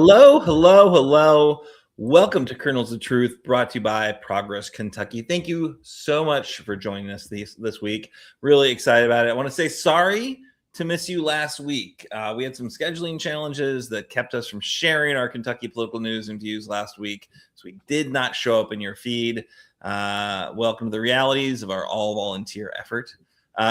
Hello, hello, hello. Welcome to Kernels of Truth, brought to you by Progress Kentucky. Thank you so much for joining us this week. Really excited about it. I want to say sorry to miss you last week. We had some scheduling challenges that kept us from sharing our Kentucky political news and views last week, so we did not show up in your feed. Welcome to the realities of our all-volunteer effort.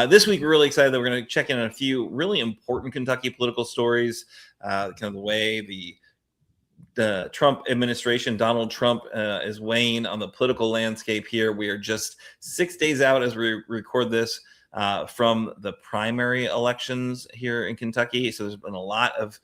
This week, we're really excited that we're going to check in on a few really important Kentucky political stories, kind of the way the Trump administration, Donald Trump, is weighing on the political landscape here. We are just 6 days out as we record this from the primary elections here in Kentucky. So there's been a lot of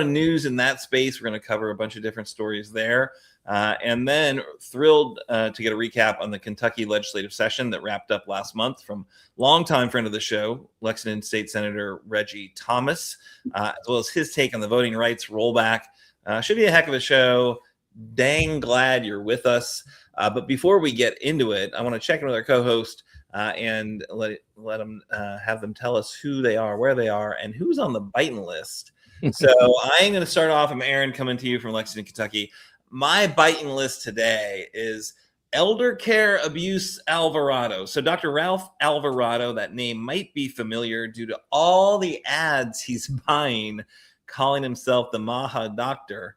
news in that space. We're going to cover a bunch of different stories there. And then thrilled to get a recap on the Kentucky legislative session that wrapped up last month from longtime friend of the show, Lexington State Senator Reggie Thomas, as well as his take on the voting rights rollback. Should be a heck of a show. Dang glad you're with us. But before we get into it, I want to check in with our co-host and let them have them tell us who they are, where they are, and who's on the BITIN list. So I'm going to start off. I'm Aaron, coming to you from Lexington, Kentucky. My BITIN list today is Elder Care Abuse Alvarado. So Dr. Ralph Alvarado, that name might be familiar due to all the ads he's buying, calling himself the MAHA doctor,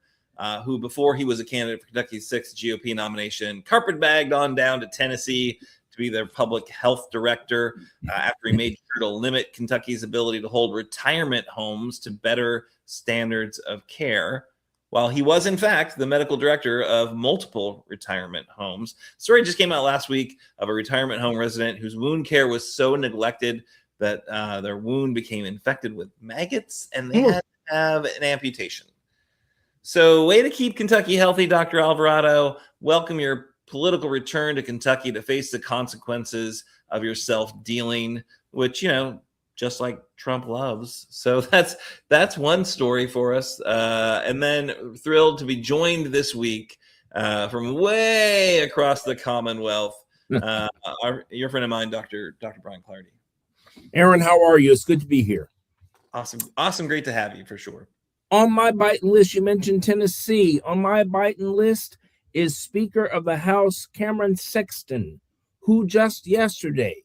who before he was a candidate for Kentucky's 6th GOP nomination, carpetbagged on down to Tennessee to be their public health director after he made sure to limit Kentucky's ability to hold retirement homes to better standards of care, while he was, in fact, the medical director of multiple retirement homes. Story just came out last week of a retirement home resident whose wound care was so neglected that their wound became infected with maggots, and they had to have an amputation. So way to keep Kentucky healthy, Dr. Alvarado. Welcome your political return to Kentucky to face the consequences of your self-dealing, which, just like Trump loves. So that's one story for us. And then thrilled to be joined this week from way across the Commonwealth, your friend of mine, Dr. Brian Clardy. Aaron, how are you? It's good to be here. Awesome. Great to have you, for sure. On my BITIN list, you mentioned Tennessee. On my BITIN list is Speaker of the House Cameron Sexton, who just yesterday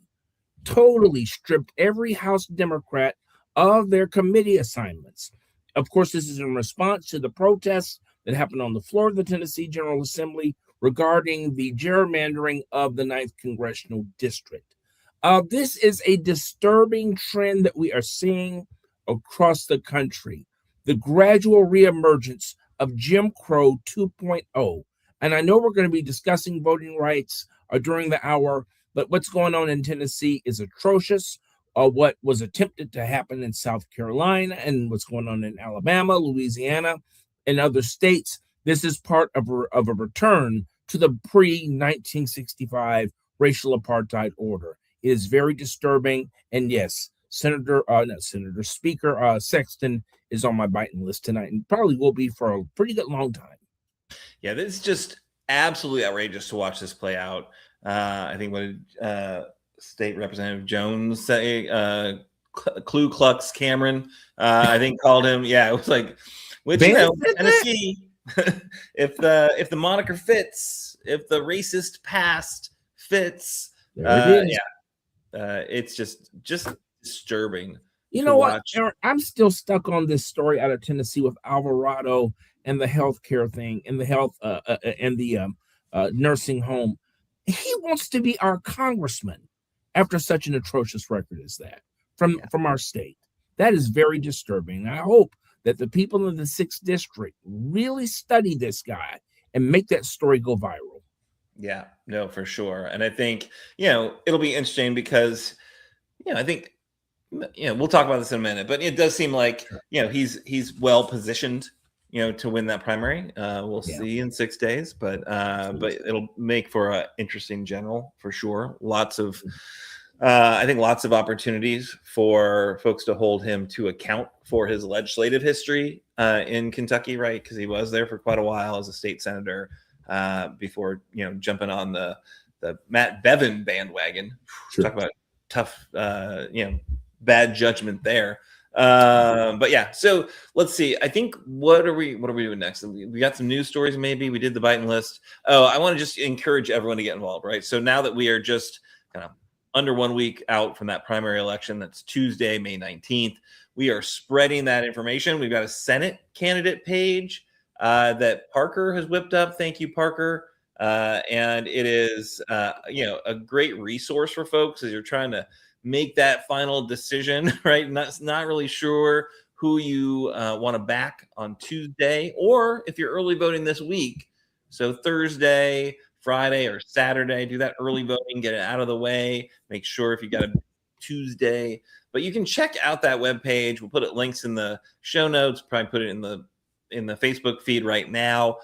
totally stripped every House Democrat of their committee assignments. Of course, this is in response to the protests that happened on the floor of the Tennessee General Assembly regarding the gerrymandering of the 9th Congressional District. This is a disturbing trend that we are seeing across the country, the gradual reemergence of Jim Crow 2.0. And I know we're going to be discussing voting rights during the hour, but what's going on in Tennessee is atrocious. What was attempted to happen in South Carolina and what's going on in Alabama, Louisiana, and other states, this is part of a return to the pre-1965 racial apartheid order. It is very disturbing. And yes, Speaker Sexton is on my BITIN list tonight and probably will be for a pretty good long time. Yeah, this is just absolutely outrageous to watch this play out. I think what did State Representative Jones say? Ku Klux Cameron, I think, called him. Yeah, it was like, which, Tennessee, if the moniker fits, if the racist past fits, it's just disturbing. You know what, Aaron, I'm still stuck on this story out of Tennessee with Alvarado and the healthcare thing and the health and the nursing home. He wants to be our congressman after such an atrocious record as that from our state. That is very disturbing. I hope that the people in the 6th district really study this guy and make that story go viral. Yeah, no, for sure. And I think, it'll be interesting because, I think, we'll talk about this in a minute, but it does seem like, he's well positioned, to win that primary. We'll see in 6 days, but it'll make for an interesting general for sure. I think lots of opportunities for folks to hold him to account for his legislative history in Kentucky, right? Because he was there for quite a while as a state senator before, jumping on the Matt Bevin bandwagon. Sure. Talk about tough, bad judgment there. But yeah, so let's see. I think what are we doing next? We got some news stories. Maybe we did the BITIN list. Oh, I want to just encourage everyone to get involved, right? So now that we are just kind of under 1 week out from that primary election, that's Tuesday, May 19th. We are spreading that information. We've got a Senate candidate page that Parker has whipped up. Thank you, Parker. And it is, a great resource for folks as you're trying to make that final decision, right? Not really sure who you want to back on Tuesday, or if you're early voting this week. So Thursday, Friday, or Saturday, do that early voting, get it out of the way. Make sure if you got a Tuesday, but you can check out that webpage. We'll put it links in the show notes. Probably put it in the Facebook feed right now.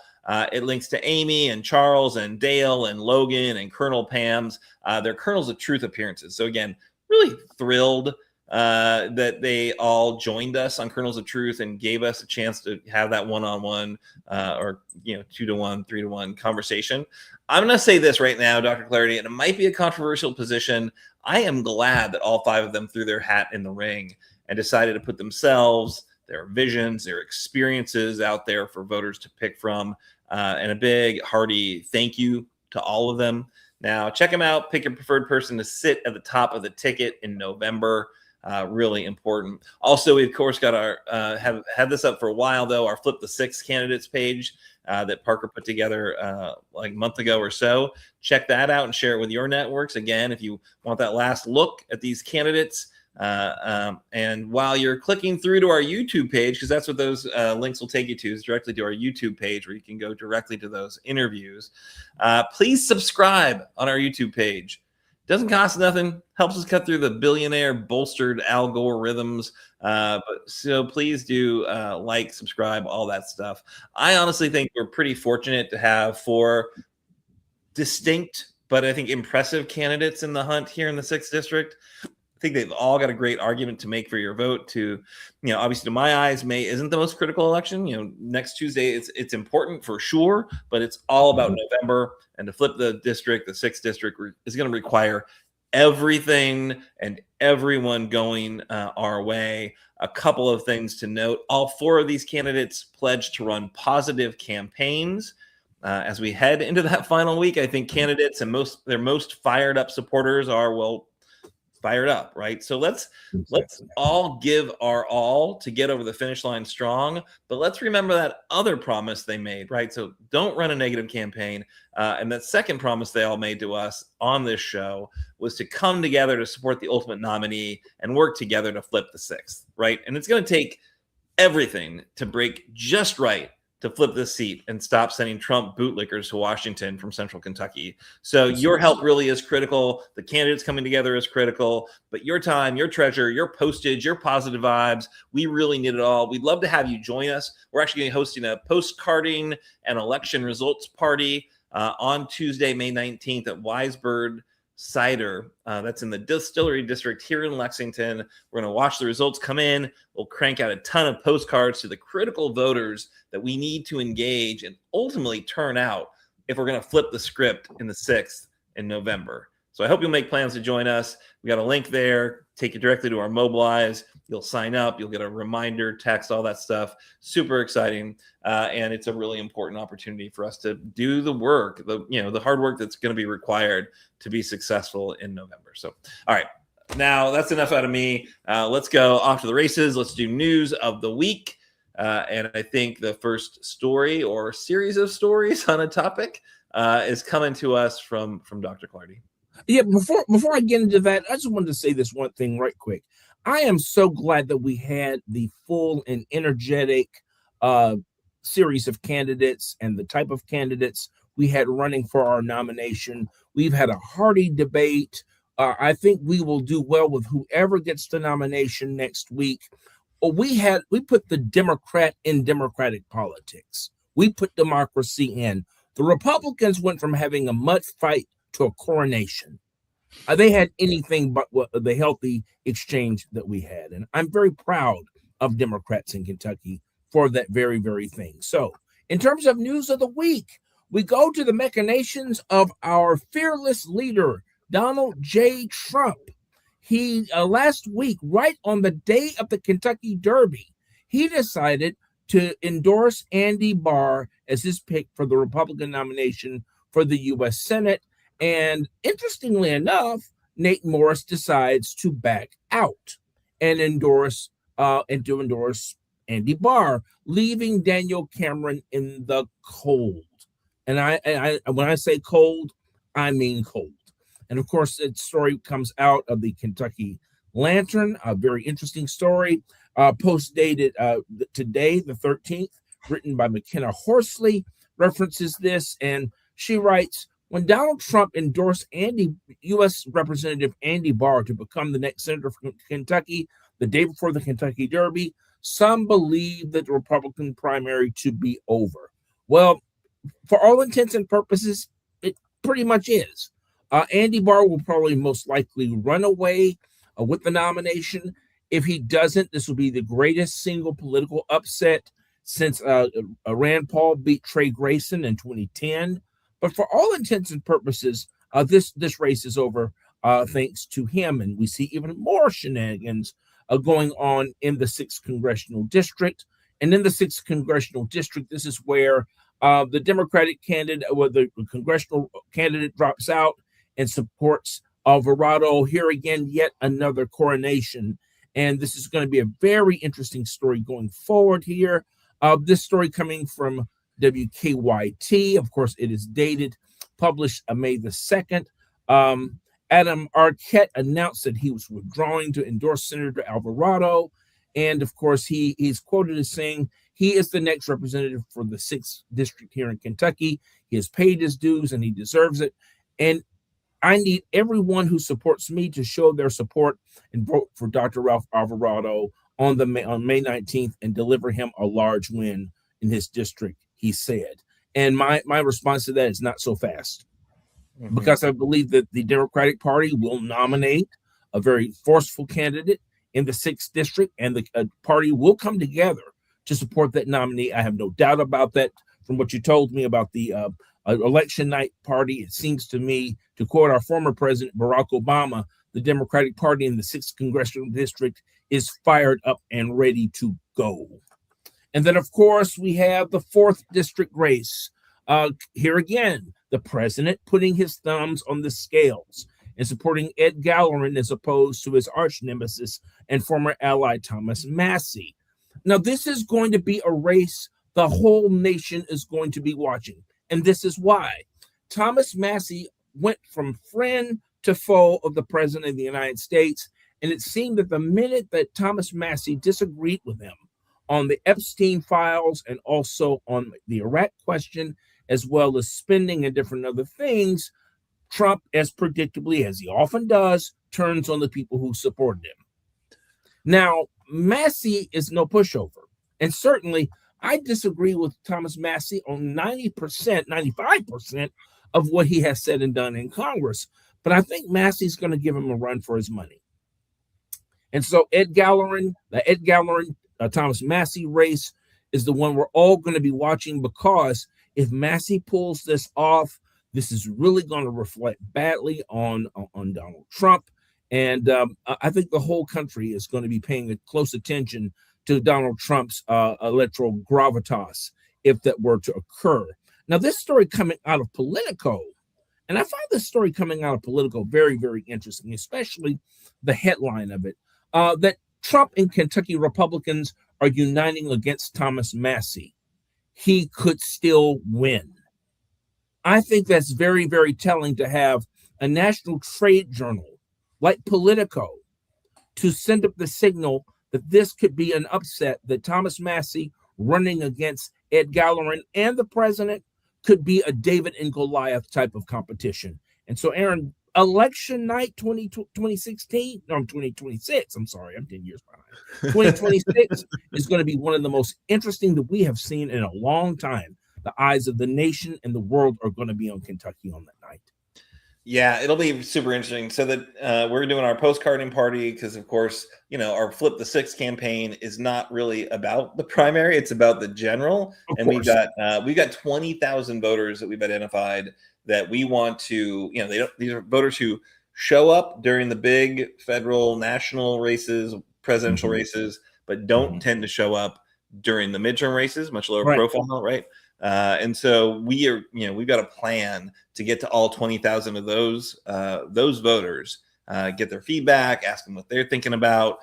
It links to Amy and Charles and Dale and Logan and Colonel Pam's their Kernels of Truth appearances. So again, really thrilled that they all joined us on Kernels of Truth and gave us a chance to have that one-on-one or 2-to-1, 3-to-1 conversation. I'm going to say this right now, Dr. Clardy, and it might be a controversial position. I am glad that all 5 of them threw their hat in the ring and decided to put themselves, their visions, their experiences out there for voters to pick from. And a big, hearty thank you to all of them. Now, check them out. Pick your preferred person to sit at the top of the ticket in November. Really important. Also, we, of course, got our have had this up for a while, though, our Flip the Six candidates page that Parker put together like a month ago or so. Check that out and share it with your networks. Again, if you want that last look at these candidates. And while you're clicking through to our YouTube page, because that's what those links will take you to, is directly to our YouTube page where you can go directly to those interviews. Please subscribe on our YouTube page. Doesn't cost nothing, helps us cut through the billionaire bolstered algorithms. So please do like, subscribe, all that stuff. I honestly think we're pretty fortunate to have 4 distinct, but I think impressive candidates in the hunt here in the 6th district. I think they've all got a great argument to make for your vote. To, obviously, to my eyes, May isn't the most critical election. Next Tuesday, it's important for sure, but it's all about November. And to flip the district, the 6th district is going to require everything and everyone going our way. A couple of things to note: all 4 of these candidates pledged to run positive campaigns. As we head into that final week, I think candidates and their most fired up supporters are, fired up, right? So let's all give our all to get over the finish line strong, but let's remember that other promise they made, right? So don't run a negative campaign. And that second promise they all made to us on this show was to come together to support the ultimate nominee and work together to flip the 6th, right? And it's going to take everything to break just right to flip this seat and stop sending Trump bootlickers to Washington from central Kentucky. So your help really is critical. The candidates coming together is critical, but your time, your treasure, your postage, your positive vibes, we really need it all. We'd love to have you join us. We're actually hosting a postcarding and election results party on Tuesday, May 19th at Weisberg Cider. That's in the Distillery District here in Lexington. We're going to watch the results come in. We'll crank out a ton of postcards to the critical voters that we need to engage and ultimately turn out if we're going to flip the script in the 6th in November. So I hope you'll make plans to join us. We got a link there. Take you directly to our Mobilize. You'll sign up. You'll get a reminder, text, all that stuff. Super exciting. And it's a really important opportunity for us to do the work, the hard work that's going to be required to be successful in November. So, all right. Now that's enough out of me. Let's go off to the races. Let's do news of the week. And I think the first story or series of stories on a topic is coming to us from Dr. Clardy. Yeah, before I get into that, I just wanted to say this one thing right quick. I am so glad that we had the full and energetic series of candidates and the type of candidates we had running for our nomination. We've had a hearty debate. I think we will do well with whoever gets the nomination next week. We put the Democrat in democratic politics. We put democracy in. The Republicans went from having a mud fight to a coronation. They had anything but the healthy exchange that we had. And I'm very proud of Democrats in Kentucky for that very, very thing. So in terms of news of the week, we go to the machinations of our fearless leader, Donald J. Trump. he last week, right on the day of the Kentucky Derby, he decided to endorse Andy Barr as his pick for the Republican nomination for the U.S. Senate. And interestingly enough, Nate Morris decides to back out and endorse Andy Barr, leaving Daniel Cameron in the cold. And I when I say cold, I mean cold. And of course, that story comes out of the Kentucky Lantern, a very interesting story, post dated today, the 13th, written by McKenna Horsley, references this. And she writes, when Donald Trump endorsed U.S. Representative Andy Barr to become the next senator from Kentucky the day before the Kentucky Derby, some believe that the Republican primary to be over. Well, for all intents and purposes, it pretty much is. Andy Barr will probably most likely run away with the nomination. If he doesn't, this will be the greatest single political upset since Rand Paul beat Trey Grayson in 2010. But for all intents and purposes, this race is over thanks to him. And we see even more shenanigans going on in the 6th Congressional District. And in the 6th Congressional District, this is where the Democratic candidate, or the congressional candidate, drops out and supports Alvarado. Here again, yet another coronation. And this is going to be a very interesting story going forward here. This story coming from WKYT. Of course, it is dated, published May the 2nd. Adam Arquette announced that he was withdrawing to endorse Senator Alvarado. And of course, he's quoted as saying he is the next representative for the 6th district here in Kentucky. He has paid his dues and he deserves it. And I need everyone who supports me to show their support and vote for Dr. Ralph Alvarado on May 19th and deliver him a large win in his district, he said. And my response to that is not so fast. Mm-hmm. Because I believe that the Democratic Party will nominate a very forceful candidate in the 6th district, and the party will come together to support that nominee. I have no doubt about that. From what you told me about the election night party, it seems to me, to quote our former president, Barack Obama, the Democratic Party in the 6th Congressional District is fired up and ready to go. And then, of course, we have the 4th district race. Here again, the president putting his thumbs on the scales and supporting Ed Gallerin as opposed to his arch nemesis and former ally Thomas Massie. Now, this is going to be a race the whole nation is going to be watching. And this is why. Thomas Massie went from friend to foe of the president of the United States. And it seemed that the minute that Thomas Massie disagreed with him on the Epstein files and also on the Iraq question, as well as spending and different other things, Trump, as predictably as he often does, turns on the people who supported him. Now, Massie is no pushover. And certainly, I disagree with Thomas Massie on 90%, 95% of what he has said and done in Congress. But I think Massie's going to give him a run for his money. And so the Ed Gallerin, Thomas Massie race is the one we're all going to be watching, because if Massie pulls this off, this is really going to reflect badly on Donald Trump. And I think the whole country is going to be paying close attention to Donald Trump's electoral gravitas if that were to occur. Now, this story coming out of Politico, and I find this story coming out of Politico very, very interesting, especially the headline of it, that Trump and Kentucky Republicans are uniting against Thomas Massie. He could still win. I think that's very, very telling to have a national trade journal like Politico to send up the signal that this could be an upset, that Thomas Massie running against Ed Gallerin and the president could be a David and Goliath type of competition. And so, Aaron, election night 2026, I'm sorry, I'm 10 years behind. 2026 is going to be one of the most interesting that we have seen in a long time. The eyes of the nation and the world are going to be on Kentucky on that night. Yeah, it'll be super interesting. So that we're doing our postcarding party because, of course, our Flip the Six campaign is not really about the primary; it's about the general. And we got 20,000 voters that we've identified that we want to. These are voters who show up during the big federal national races, presidential races, but don't tend to show up during the midterm races, much lower profile, right? And so we've got a plan to get to all 20,000 of those voters, get their feedback, ask them what they're thinking about,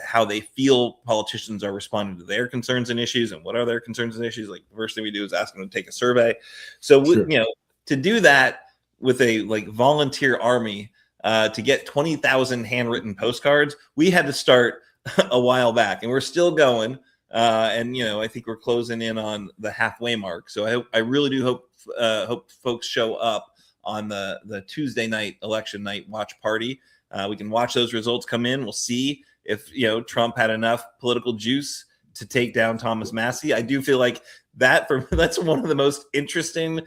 how they feel politicians are responding to their concerns and issues, and what are their concerns and issues. Like the first thing we do is ask them to take a survey. So to do that with a volunteer army, to get 20,000 handwritten postcards, we had to start a while back, and we're still going. And I think we're closing in on the halfway mark. So I really do hope folks show up on the Tuesday night election night watch party. We can watch those results come in. We'll see if Trump had enough political juice to take down Thomas Massie. I do feel like that's one of the most interesting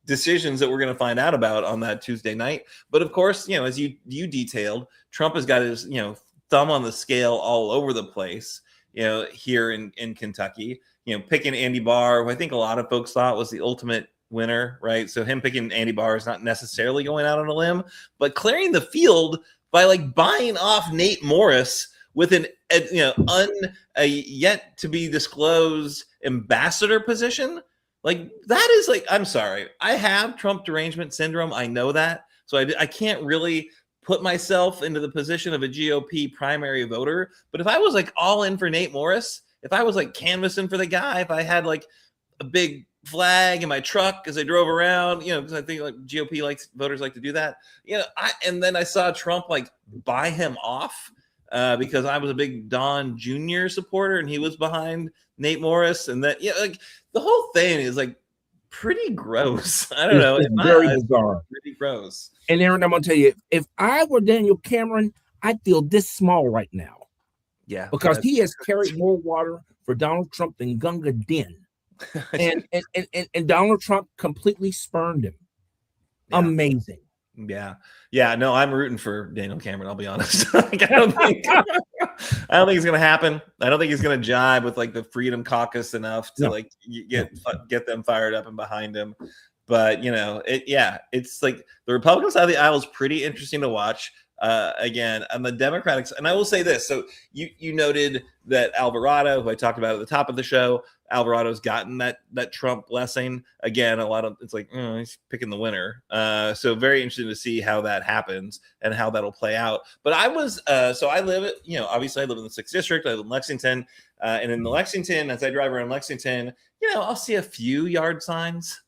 decisions that we're going to find out about on that Tuesday night. But of course, as you detailed, Trump has got his thumb on the scale all over the place. Here in Kentucky, picking Andy Barr, who I think a lot of folks thought was the ultimate winner, right? So him picking Andy Barr is not necessarily going out on a limb, but clearing the field by buying off Nate Morris with an yet to be disclosed ambassador position. That is I'm sorry, I have Trump derangement syndrome. I know that, so I can't really put myself into the position of a GOP primary voter. But if I was all in for Nate Morris, if I was canvassing for the guy, if I had a big flag in my truck as I drove around, because I think GOP voters like to do that, and then I saw Trump buy him off because I was a big Don Jr. supporter and he was behind Nate Morris, and that the whole thing is pretty gross. I don't know. It's very bizarre. Pretty gross. And Aaron, I'm going to tell you, if I were Daniel Cameron, I'd feel this small right now. Yeah. Because he has carried more water for Donald Trump than Gunga Din. and Donald Trump completely spurned him. Yeah. Amazing. Yeah. Yeah. No, I'm rooting for Daniel Cameron. I'll be honest. I don't think it's going to happen. I don't think he's going to jibe with the Freedom Caucus enough to get them fired up and behind him. But it's the Republican side of the aisle is pretty interesting to watch. Again, on the Democratic side, and I will say this. So you noted that Alvarado, who I talked about at the top of the show, Alvarado's gotten that Trump blessing. Again, a lot of it's he's picking the winner. So very interesting to see how that happens and how that'll play out. But I was so I live obviously I live in the 6th district. I live in Lexington, and in the Lexington, as I drive around Lexington, I'll see a few yard signs.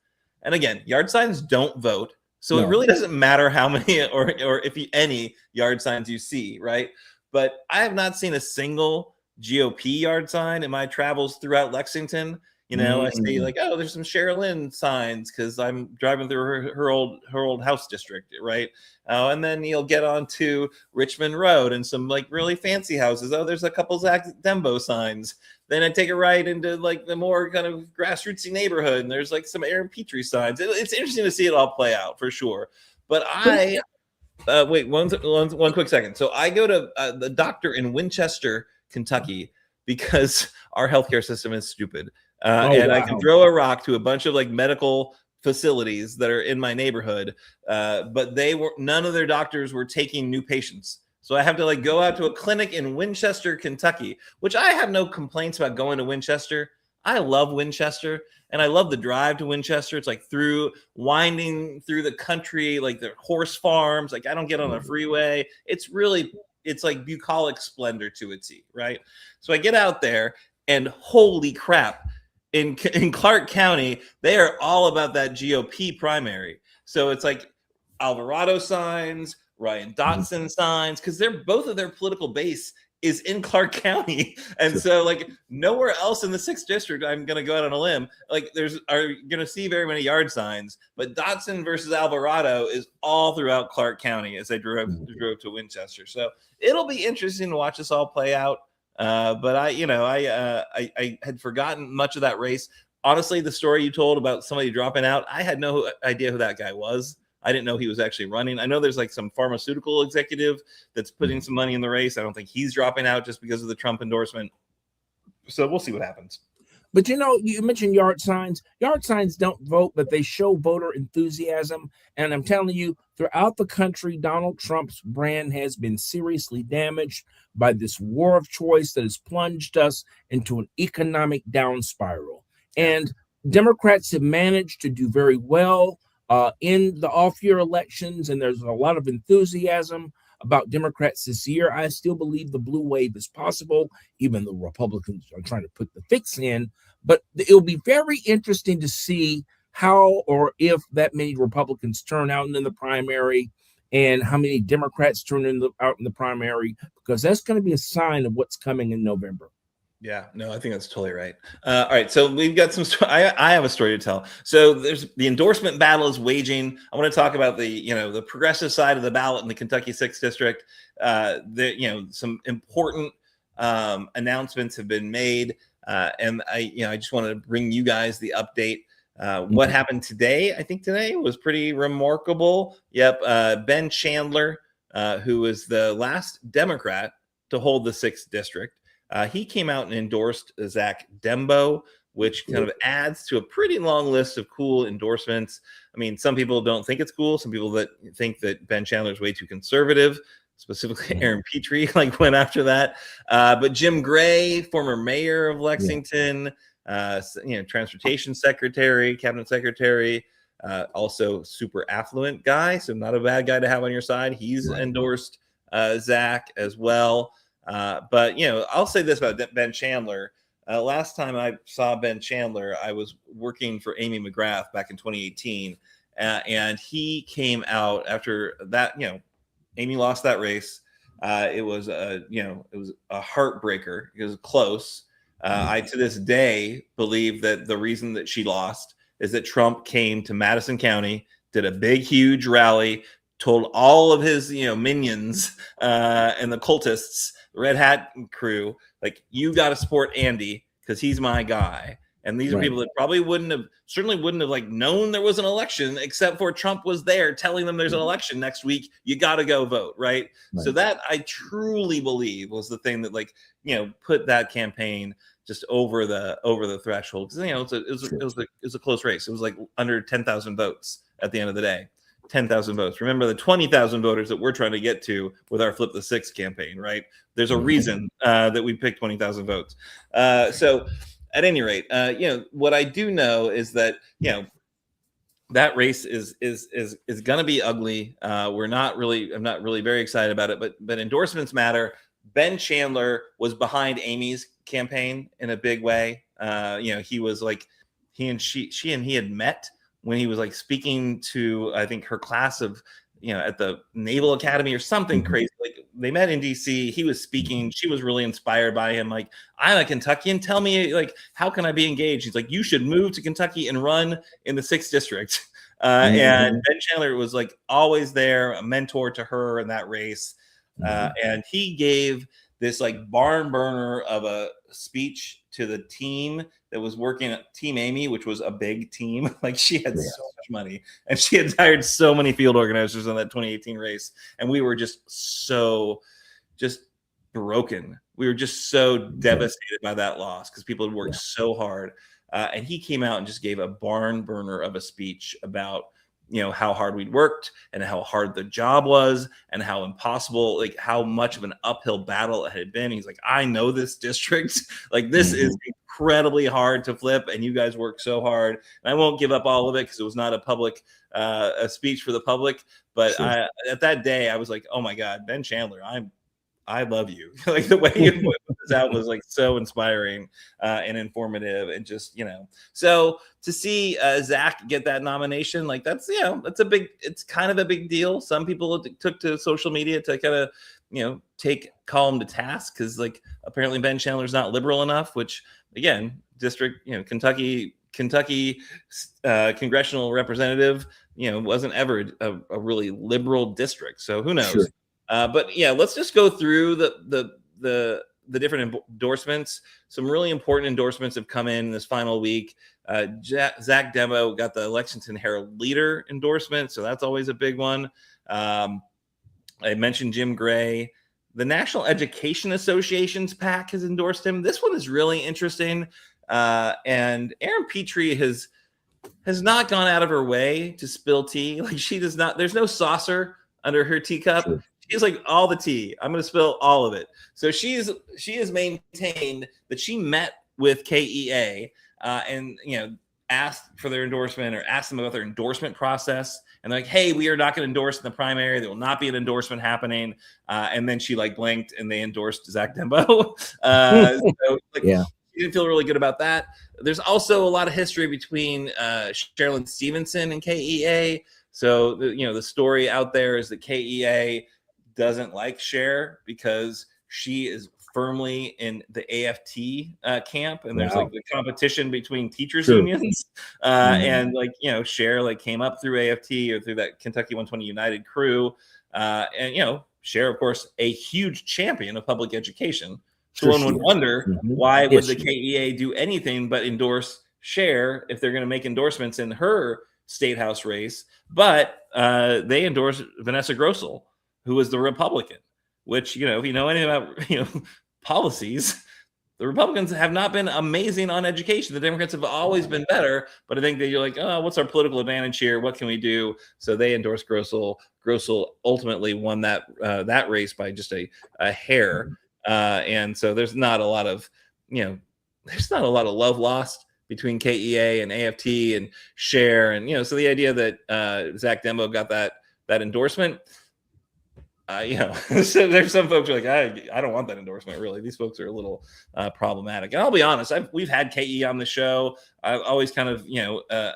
And again, yard signs don't vote. So it really doesn't matter how many or if any yard signs you see, right? But I have not seen a single GOP yard sign in my travels throughout Lexington. I see there's some Sherilyn signs because I'm driving through her old house district, right? And then you'll get onto Richmond Road and some really fancy houses. Oh, there's a couple Zach Dembo signs. Then I take a right into the more kind of grassrootsy neighborhood, and there's some Aaron Petrie signs. It's interesting to see it all play out for sure. But wait one quick second. So I go to the doctor in Winchester, Kentucky, because our healthcare system is stupid. I can throw a rock to a bunch of medical facilities that are in my neighborhood, but none of their doctors were taking new patients. So I have to go out to a clinic in Winchester, Kentucky, which I have no complaints about going to Winchester. I love Winchester, and I love the drive to Winchester. It's winding through the country, the horse farms. I don't get on a freeway. It's bucolic splendor to a T, right? So I get out there, and holy crap, in Clark County, they are all about that GOP primary. So it's Alvarado signs, Ryan Dotson signs, because both of their political base is in Clark County. And so nowhere else in the 6th district, I'm going to go out on a limb, are going to see very many yard signs, but Dotson versus Alvarado is all throughout Clark County as I drove to Winchester. So it'll be interesting to watch this all play out. But I had forgotten much of that race. Honestly, the story you told about somebody dropping out, I had no idea who that guy was. I didn't know he was actually running. I know there's some pharmaceutical executive that's putting some money in the race. I don't think he's dropping out just because of the Trump endorsement. So we'll see what happens. But you mentioned yard signs. Yard signs don't vote, but they show voter enthusiasm. And I'm telling you, throughout the country, Donald Trump's brand has been seriously damaged by this war of choice that has plunged us into an economic down spiral. Yeah. And Democrats have managed to do very well in the off-year elections, and there's a lot of enthusiasm about Democrats this year. I still believe the blue wave is possible, even though Republicans are trying to put the fix in. But it'll be very interesting to see how or if that many Republicans turn out in the primary and how many Democrats turn out in the primary, because that's going to be a sign of what's coming in November. Yeah, no, I think that's totally right. All right, so we've got some. I have a story to tell. So there's the endorsement battle is waging. I want to talk about the progressive side of the ballot in the Kentucky 6th district. Some important announcements have been made, and I just want to bring you guys the update. What happened today? I think today was pretty remarkable. Yep, Ben Chandler, who was the last Democrat to hold the 6th district. He came out and endorsed Zach Dembo, which kind of adds to a pretty long list of cool endorsements. I mean, some people don't think it's cool. Some people that think that Ben Chandler is way too conservative, specifically Aaron Petrie, went after that. But Jim Gray, former mayor of Lexington, transportation secretary, cabinet secretary, also super affluent guy, so not a bad guy to have on your side. He's endorsed Zach as well. But I'll say this about Ben Chandler. Last time I saw Ben Chandler, I was working for Amy McGrath back in 2018, and he came out after that. Amy lost that race. It was a heartbreaker. It was close. I to this day believe that the reason that she lost is that Trump came to Madison County, did a big, huge rally, told all of his minions and the cultists, Red Hat crew, you got to support Andy because he's my guy. And these are people that probably certainly wouldn't have known there was an election, except for Trump was there telling them there's an election next week. You got to go vote, right? So that I truly believe was the thing that put that campaign just over the threshold. It was a close race. It was under 10,000 votes at the end of the day. 10,000 votes. Remember the 20,000 voters that we're trying to get to with our Flip the Six campaign, right? There's a reason that we picked 20,000 votes. So at any rate, what I do know is that, that race is going to be ugly. I'm not really very excited about it, but endorsements matter. Ben Chandler was behind Amy's campaign in a big way. He was she and he had met when he was speaking to, I think, her class of, at the Naval Academy or something crazy. They met in DC. He was speaking. She was really inspired by him. I'm a Kentuckian. Tell me, how can I be engaged? He's you should move to Kentucky and run in the 6th district. And Ben Chandler was always there, a mentor to her in that race. And he gave this barn burner of a speech to the team that was working at Team Amy, which was a big team. She had so much money, and she had hired so many field organizers in that 2018 race. And we were just broken. We were just so devastated by that loss because people had worked so hard. And he came out and just gave a barn burner of a speech about how hard we'd worked and how hard the job was and how impossible, how much of an uphill battle it had been. He's I know this district, this is incredibly hard to flip, and you guys worked so hard. And I won't give up all of it because it was not a public, a speech for the public. But at that day, I was oh my God, Ben Chandler, I love you. The way you put this out was so inspiring and informative, and just so to see Zach get that nomination, it's kind of a big deal. Some people took to social media to kind of call him to task because apparently Ben Chandler's not liberal enough, which again, district Kentucky congressional representative wasn't ever a really liberal district, so who knows. But let's just go through the different endorsements. Some really important endorsements have come in this final week. Zach Dembo got the Lexington Herald Leader endorsement, so that's always a big one. I mentioned Jim Gray. The National Education Association's PAC has endorsed him. This one is really interesting. And Aaron Petrie has not gone out of her way to spill tea. Like, she does not. There's no saucer under her teacup. Sure. She's like, all the tea, I'm going to spill all of it. So she has maintained that she met with KEA and asked for their endorsement or asked them about their endorsement process. And they're like, hey, we are not going to endorse in the primary. There will not be an endorsement happening. And then she blinked and they endorsed Zach Dembo. She didn't feel really good about that. There's also a lot of history between Sherilyn Stevenson and KEA. So the story out there is that KEA doesn't like Cher because she is firmly in the AFT camp, and there's the competition between teachers unions, and Cher came up through AFT or through that Kentucky 120 United crew, and Cher, of course, a huge champion of public education. So one would wonder why would the KEA do anything but endorse Cher if they're going to make endorsements in her state house race, but they endorsed Vanessa Grossel, who was the Republican, which, if you know anything about, policies, the Republicans have not been amazing on education. The Democrats have always been better, but I think that you're like, oh, what's our political advantage here? What can we do? So they endorsed Grossel. Grossel ultimately won that race by just a hair. And so there's not a lot of, love lost between KEA and AFT and Cher. And, so the idea that Zach Dembo got that endorsement, so there's some folks who are like, I don't want that endorsement, really. These folks are a little problematic. And I'll be honest, we've had KE on the show. I've always kind of,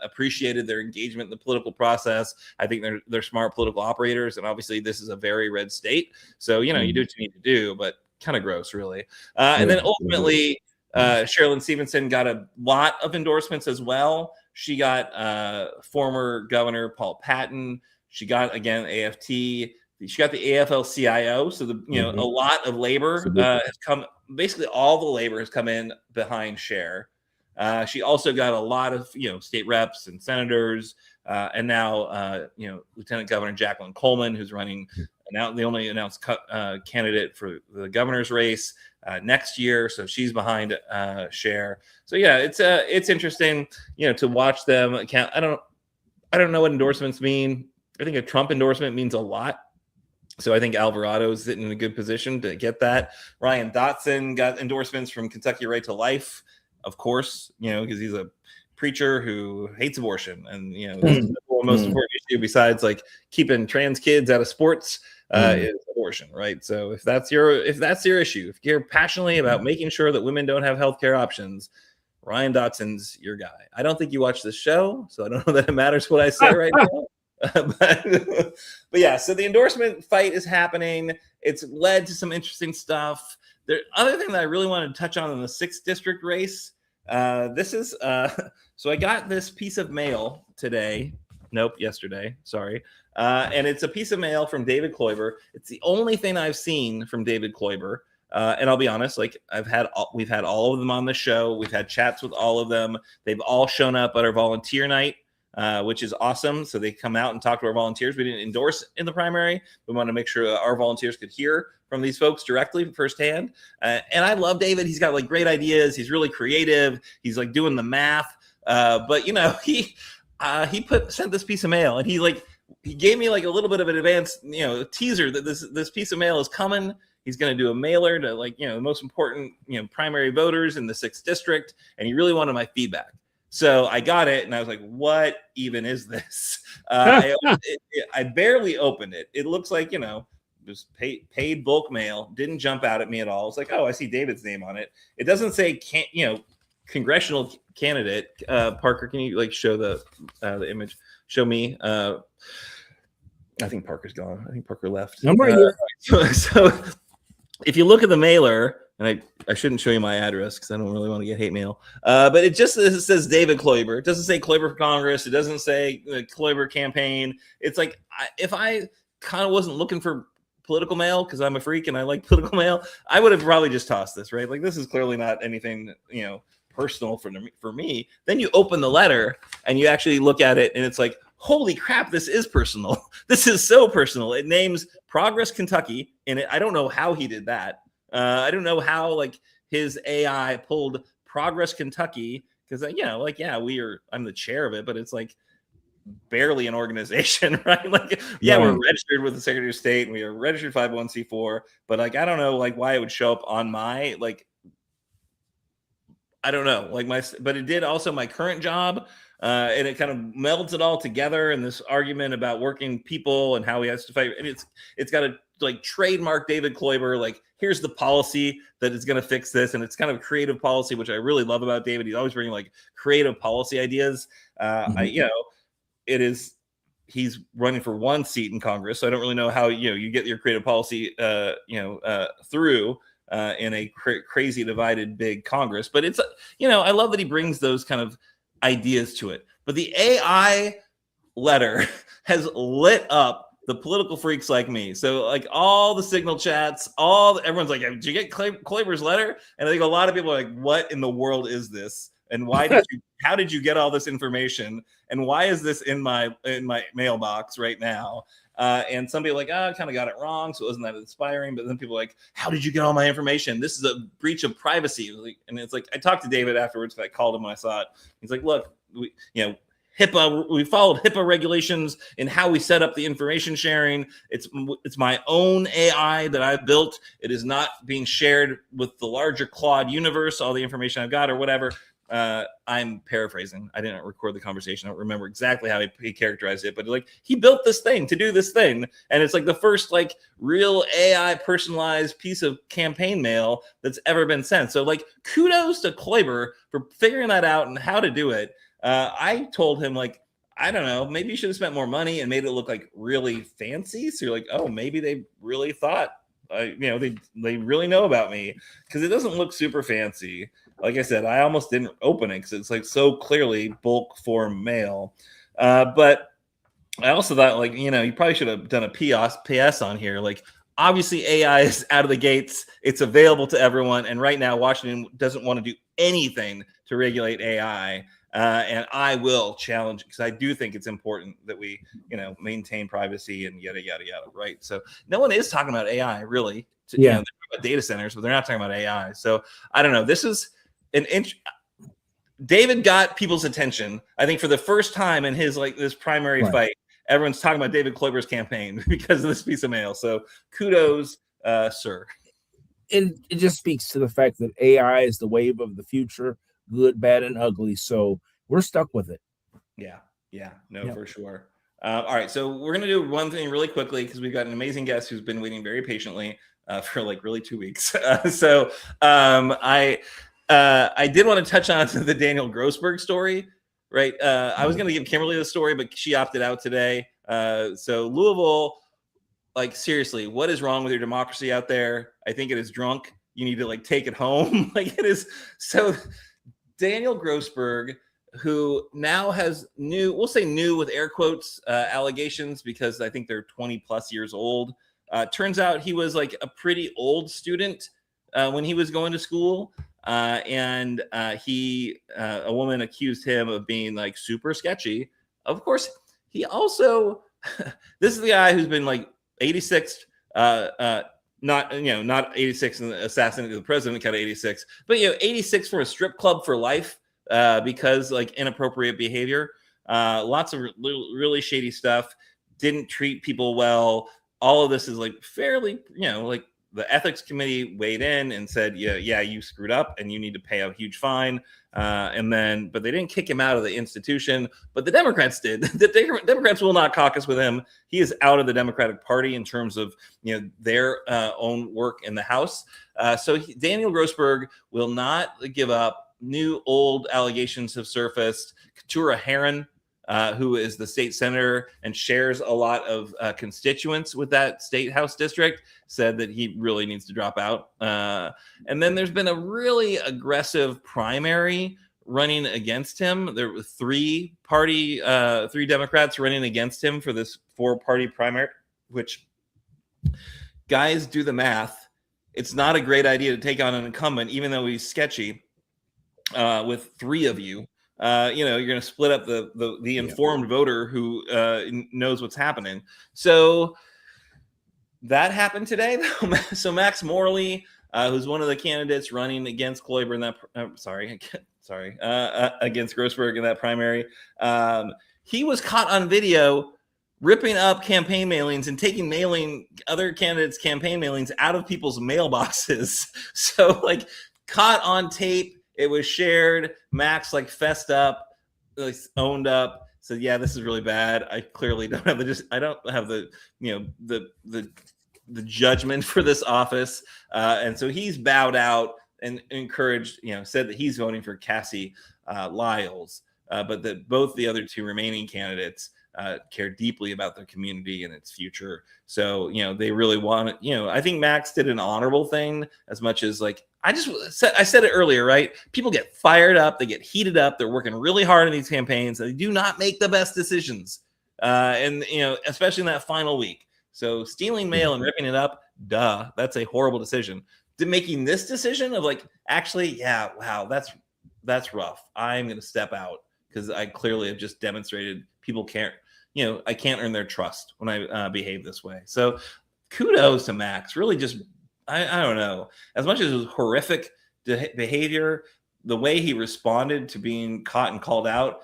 appreciated their engagement in the political process. I think they're smart political operators. And obviously this is a very red state. So, you do what you need to do, but kind of gross, really. And then ultimately, Sherilyn Stevenson got a lot of endorsements as well. She got former Governor Paul Patton. She got, again, AFT. She got the AFL-CIO, so a lot of labor has come. Basically, all the labor has come in behind Cher. She also got a lot of state reps and senators, and now Lieutenant Governor Jacqueline Coleman, who's running now the only announced candidate for the governor's race next year. So she's behind Cher. So yeah, it's interesting to watch them. I don't know what endorsements mean. I think a Trump endorsement means a lot. So I think Alvarado is sitting in a good position to get that. Ryan Dotson got endorsements from Kentucky Right to Life, of course, because he's a preacher who hates abortion. And, the most important issue besides keeping trans kids out of sports is abortion, right? So if that's your issue, if you're passionately about making sure that women don't have healthcare options, Ryan Dotson's your guy. I don't think you watch this show, so I don't know that it matters what I say right now. But yeah, so the endorsement fight is happening. It's led to some interesting stuff. The other thing that I really wanted to touch on in the 6th district race, so I got this piece of mail yesterday, sorry. And it's a piece of mail from David Kloiber. It's the only thing I've seen from David Kloiber. And I'll be honest, we've had all of them on the show. We've had chats with all of them. They've all shown up at our volunteer night, which is awesome. So they come out and talk to our volunteers. We didn't endorse in the primary. We want to make sure our volunteers could hear from these folks directly firsthand. And I love David. He's got great ideas. He's really creative. He's doing the math. But he sent this piece of mail, and he gave me a little bit of an advance, teaser that this piece of mail is coming. He's going to do a mailer to the most important, primary voters in the 6th district. And he really wanted my feedback. So I got it, and I was like, what even is this? I barely opened it. It looks like, just paid bulk mail. Didn't jump out at me at all. It's like, oh, I see David's name on it. It doesn't say, congressional candidate. Parker, can you show the image? Show me. I think Parker's gone. I think Parker left. So if you look at the mailer, and I shouldn't show you my address because I don't really want to get hate mail. But it says David Kloiber. It doesn't say Kloiber for Congress. It doesn't say the Kloiber campaign. It's if I kind of wasn't looking for political mail because I'm a freak and I like political mail, I would have probably just tossed this, right? This is clearly not anything, personal for me. Then you open the letter and you actually look at it, and it's like, holy crap, this is personal. This is so personal. It names Progress Kentucky in it. I don't know how he did that. I don't know how his AI pulled Progress Kentucky, because I'm the chair of it, but it's like barely an organization, right? Like, yeah, we're registered with the Secretary of State and we are registered 501c4, but like, I don't know, like why it would show up on my, like, I don't know, like but it did also my current job. And it kind of melds it all together in this argument about working people and how he has to fight. And it's got to like trademark David Kloiber, like, here's the policy that is going to fix this. And it's kind of creative policy, which I really love about David. He's always bringing like creative policy ideas. He's running for one seat in Congress. So I don't really know how, you get your creative policy, through in a crazy divided big Congress. But it's, I love that he brings those kind of ideas to it. But the AI letter has lit up the political freaks like me. So like all the signal chats, everyone's like, did you get Kloiber's letter? And I think a lot of people are like, what in the world is this? And how did you get all this information? And why is this in my mailbox right now? And some people are like, I kind of got it wrong, so it wasn't that inspiring. But then people are like, how did you get all my information? This is a breach of privacy. And it's like, I talked to David afterwards. I called him when I saw it. He's like, look, HIPAA, we followed HIPAA regulations in how we set up the information sharing. It's my own AI that I built. It is not being shared with the larger Claude universe, all the information I've got or whatever. I'm paraphrasing. I didn't record the conversation. I don't remember exactly how he characterized it, but like he built this thing to do this thing. And it's like the first like real AI personalized piece of campaign mail that's ever been sent. So like kudos to Kloiber for figuring that out and how to do it. I told him like, I don't know, maybe you should have spent more money and made it look like really fancy. So you're like, oh, maybe they really thought, they really know about me, because it doesn't look super fancy. Like I said, I almost didn't open it because it's like so clearly bulk form mail. But I also thought like, you probably should have done a PS on here. Like obviously AI is out of the gates. It's available to everyone. And right now Washington doesn't want to do anything to regulate AI. And I will challenge, because I do think it's important that we, maintain privacy and yada, yada, yada. Right. So no one is talking about AI really. They're talking about data centers, but they're not talking about AI. So I don't know. This is David got people's attention, I think, for the first time in his like this primary fight. Everyone's talking about David Kloiber's campaign because of this piece of mail. So kudos, sir. And it just speaks to the fact that AI is the wave of the future, good, bad, and ugly. So we're stuck with it. For sure. All right, so we're gonna do one thing really quickly because we've got an amazing guest who's been waiting very patiently for like really 2 weeks. I did want to touch on the Daniel GROSSberg story, right? I was going to give Kimberly the story, but she opted out today. So Louisville, like seriously, what is wrong with your democracy out there? I think it is drunk. You need to like take it home. Like it is. So Daniel GROSSberg, who now has new with air quotes, allegations, because I think they're 20 plus years old. Turns out he was like a pretty old student when he was going to school. And a woman accused him of being like super sketchy. Of course, he also, this is the guy who's been like 86, not 86 and assassinated the president kind of 86, but 86 for a strip club for life, because like inappropriate behavior, lots of really shady stuff, didn't treat people well. All of this is like fairly, like the ethics committee weighed in and said, yeah, you screwed up and you need to pay a huge fine. But they didn't kick him out of the institution, but the Democrats did. The Democrats will not caucus with him. He is out of the Democratic Party in terms of, their own work in the House. So Daniel GROSSberg will not give up. New old allegations have surfaced. Keturah Herron, who is the state senator and shares a lot of constituents with that state house district, said that he really needs to drop out. And then there's been a really aggressive primary running against him. There were three Democrats running against him for this 4-party primary, which, guys, do the math. It's not a great idea to take on an incumbent, even though he's sketchy, with 3 of you. You're going to split up the informed voter who knows what's happening. So that happened today. So Max Morley who's one of the candidates running against Kloiber in that. Against GROSSberg in that primary. He was caught on video ripping up campaign mailings and taking other candidates' campaign mailings out of people's mailboxes. So like caught on tape, it was shared. Max like fessed up, like, owned up. So yeah, this is really bad. I clearly don't have the judgment for this office. And so he's bowed out and encouraged, said that he's voting for Cassie Lyles, but that both the other two remaining candidates care deeply about their community and its future. So, they really want it. I think Max did an honorable thing as much as like, I said it earlier, right? People get fired up. They get heated up. They're working really hard on these campaigns. They do not make the best decisions. And, especially in that final week. So stealing mail and ripping it up, that's a horrible decision. Making this decision of like, actually, yeah, wow, that's rough. I'm going to step out because I clearly have just demonstrated people can't, I can't earn their trust when I behave this way. So kudos to Max. Really just, I don't know. As much as it was horrific behavior, the way he responded to being caught and called out,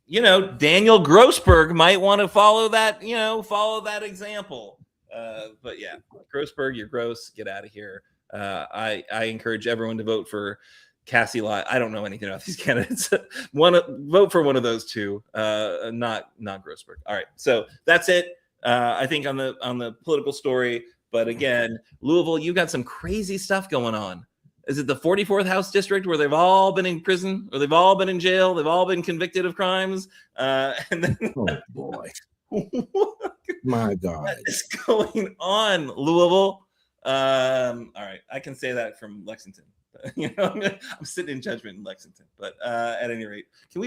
Daniel GROSSberg might want to follow that example. But yeah, GROSSberg, you're gross. Get out of here. I encourage everyone to vote for Cassie Lyle. I don't know anything about these candidates. Vote for one of those two, not GROSSberg. All right, so that's it. I think on the political story. But again, Louisville, you've got some crazy stuff going on. Is it the 44th House District where they've all been in prison, or they've all been in jail, they've all been convicted of crimes? And then, oh boy, my God, what is going on, Louisville? All right, I can say that from Lexington. I'm sitting in judgment in Lexington, but at any rate, can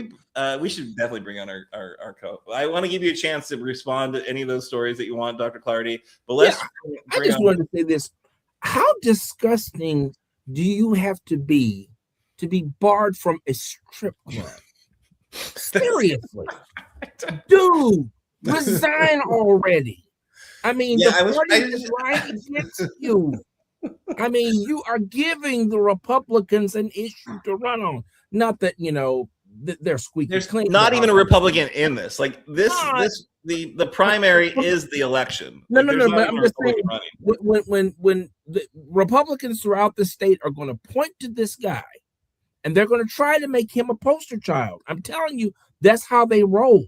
we should definitely bring on our co. I want to give you a chance to respond to any of those stories that you want, Dr. Clardy. But I just wanted to say this: how disgusting do you have to be barred from a strip club? Seriously, dude, resign already. I mean, the party is right against you. I mean, you are giving the Republicans an issue to run on. Not that, they're squeaky There's clean. Not even a Republican in this. Like the primary is the election. No. But I'm just saying, when the Republicans throughout the state are going to point to this guy, and they're going to try to make him a poster child. I'm telling you, that's how they roll.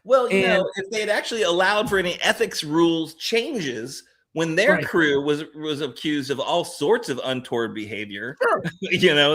Well, if they had actually allowed for any ethics rules changes when their crew was accused of all sorts of untoward behavior, sure.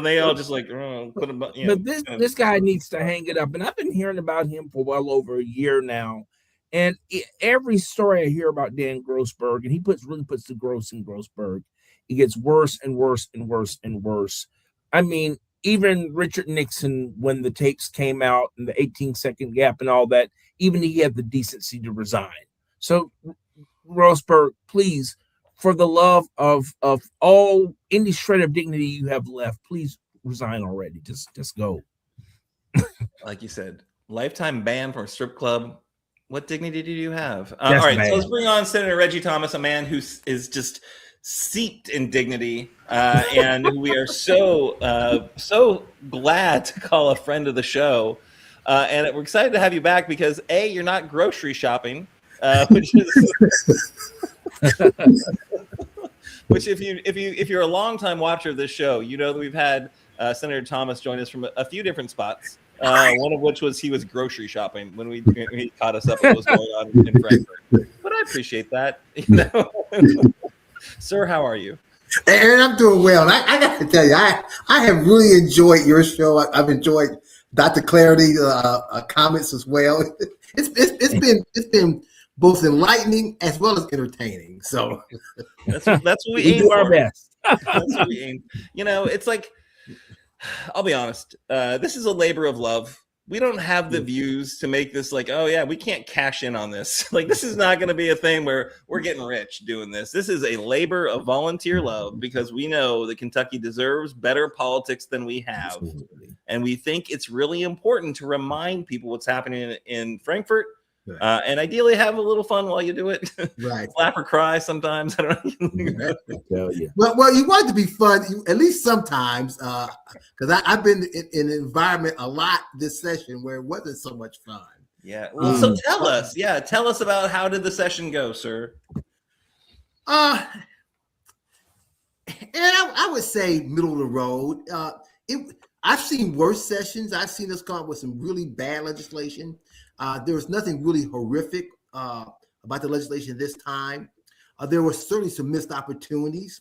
They all just like put him. But this guy needs to hang it up, and I've been hearing about him for well over a year now. And every story I hear about Dan GROSSberg, and he really puts the gross in GROSSberg, it gets worse and worse and worse and worse. I mean, even Richard Nixon, when the tapes came out and the 18-second gap and all that, even he had the decency to resign. So, GROSSberg, please, for the love of all any shred of dignity you have left, please resign already. Just go. Like you said, lifetime ban from a strip club. What dignity do you have? All right, so let's bring on Senator Reggie Thomas, a man who is just steeped in dignity, and who we are so glad to call a friend of the show. And we're excited to have you back because you're not grocery shopping, which if you're a longtime watcher of this show, you know that we've had Senator Thomas join us from a few different spots. One of which was he was grocery shopping when he caught us up with what was going on in Frankfurt. But I appreciate that, Sir, how are you? Aaron, I'm doing well. I got to tell you, I have really enjoyed your show. I've enjoyed Dr. Clardy comments as well. It's been both enlightening as well as entertaining. So that's what we aim do our best. That's what we aim. It's like, I'll be honest. This is a labor of love. We don't have the views to make this like, oh yeah, we can't cash in on this. Like, this is not going to be a thing where we're getting rich doing this. This is a labor of volunteer love because we know that Kentucky deserves better politics than we have. Absolutely. And we think it's really important to remind people what's happening in Frankfurt And ideally have a little fun while you do it. Right. Laugh or cry sometimes. I don't know. I tell you. Well, you want it to be fun, at least sometimes, because I've been in an environment a lot this session where it wasn't so much fun. Yeah. Well, so tell us. Yeah. Tell us about how did the session go, sir? And I would say middle of the road. I've seen worse sessions. I've seen us come up with some really bad legislation. There was nothing really horrific about the legislation this time. There were certainly some missed opportunities.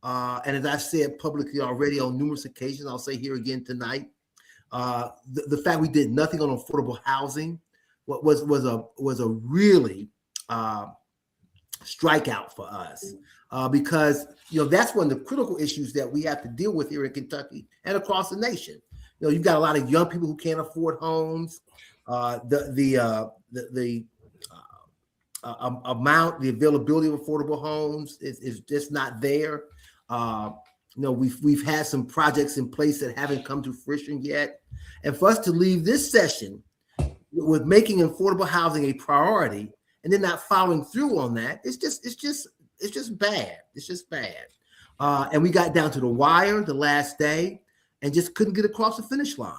And as I've said publicly already on numerous occasions, I'll say here again tonight, the fact we did nothing on affordable housing was a really strikeout for us. Because that's one of the critical issues that we have to deal with here in Kentucky and across the nation. You've got a lot of young people who can't afford homes. The availability of affordable homes is just not there. We've had some projects in place that haven't come to fruition yet, and for us to leave this session with making affordable housing a priority and then not following through on that, it's just bad. It's just bad. And we got down to the wire the last day and just couldn't get across the finish line.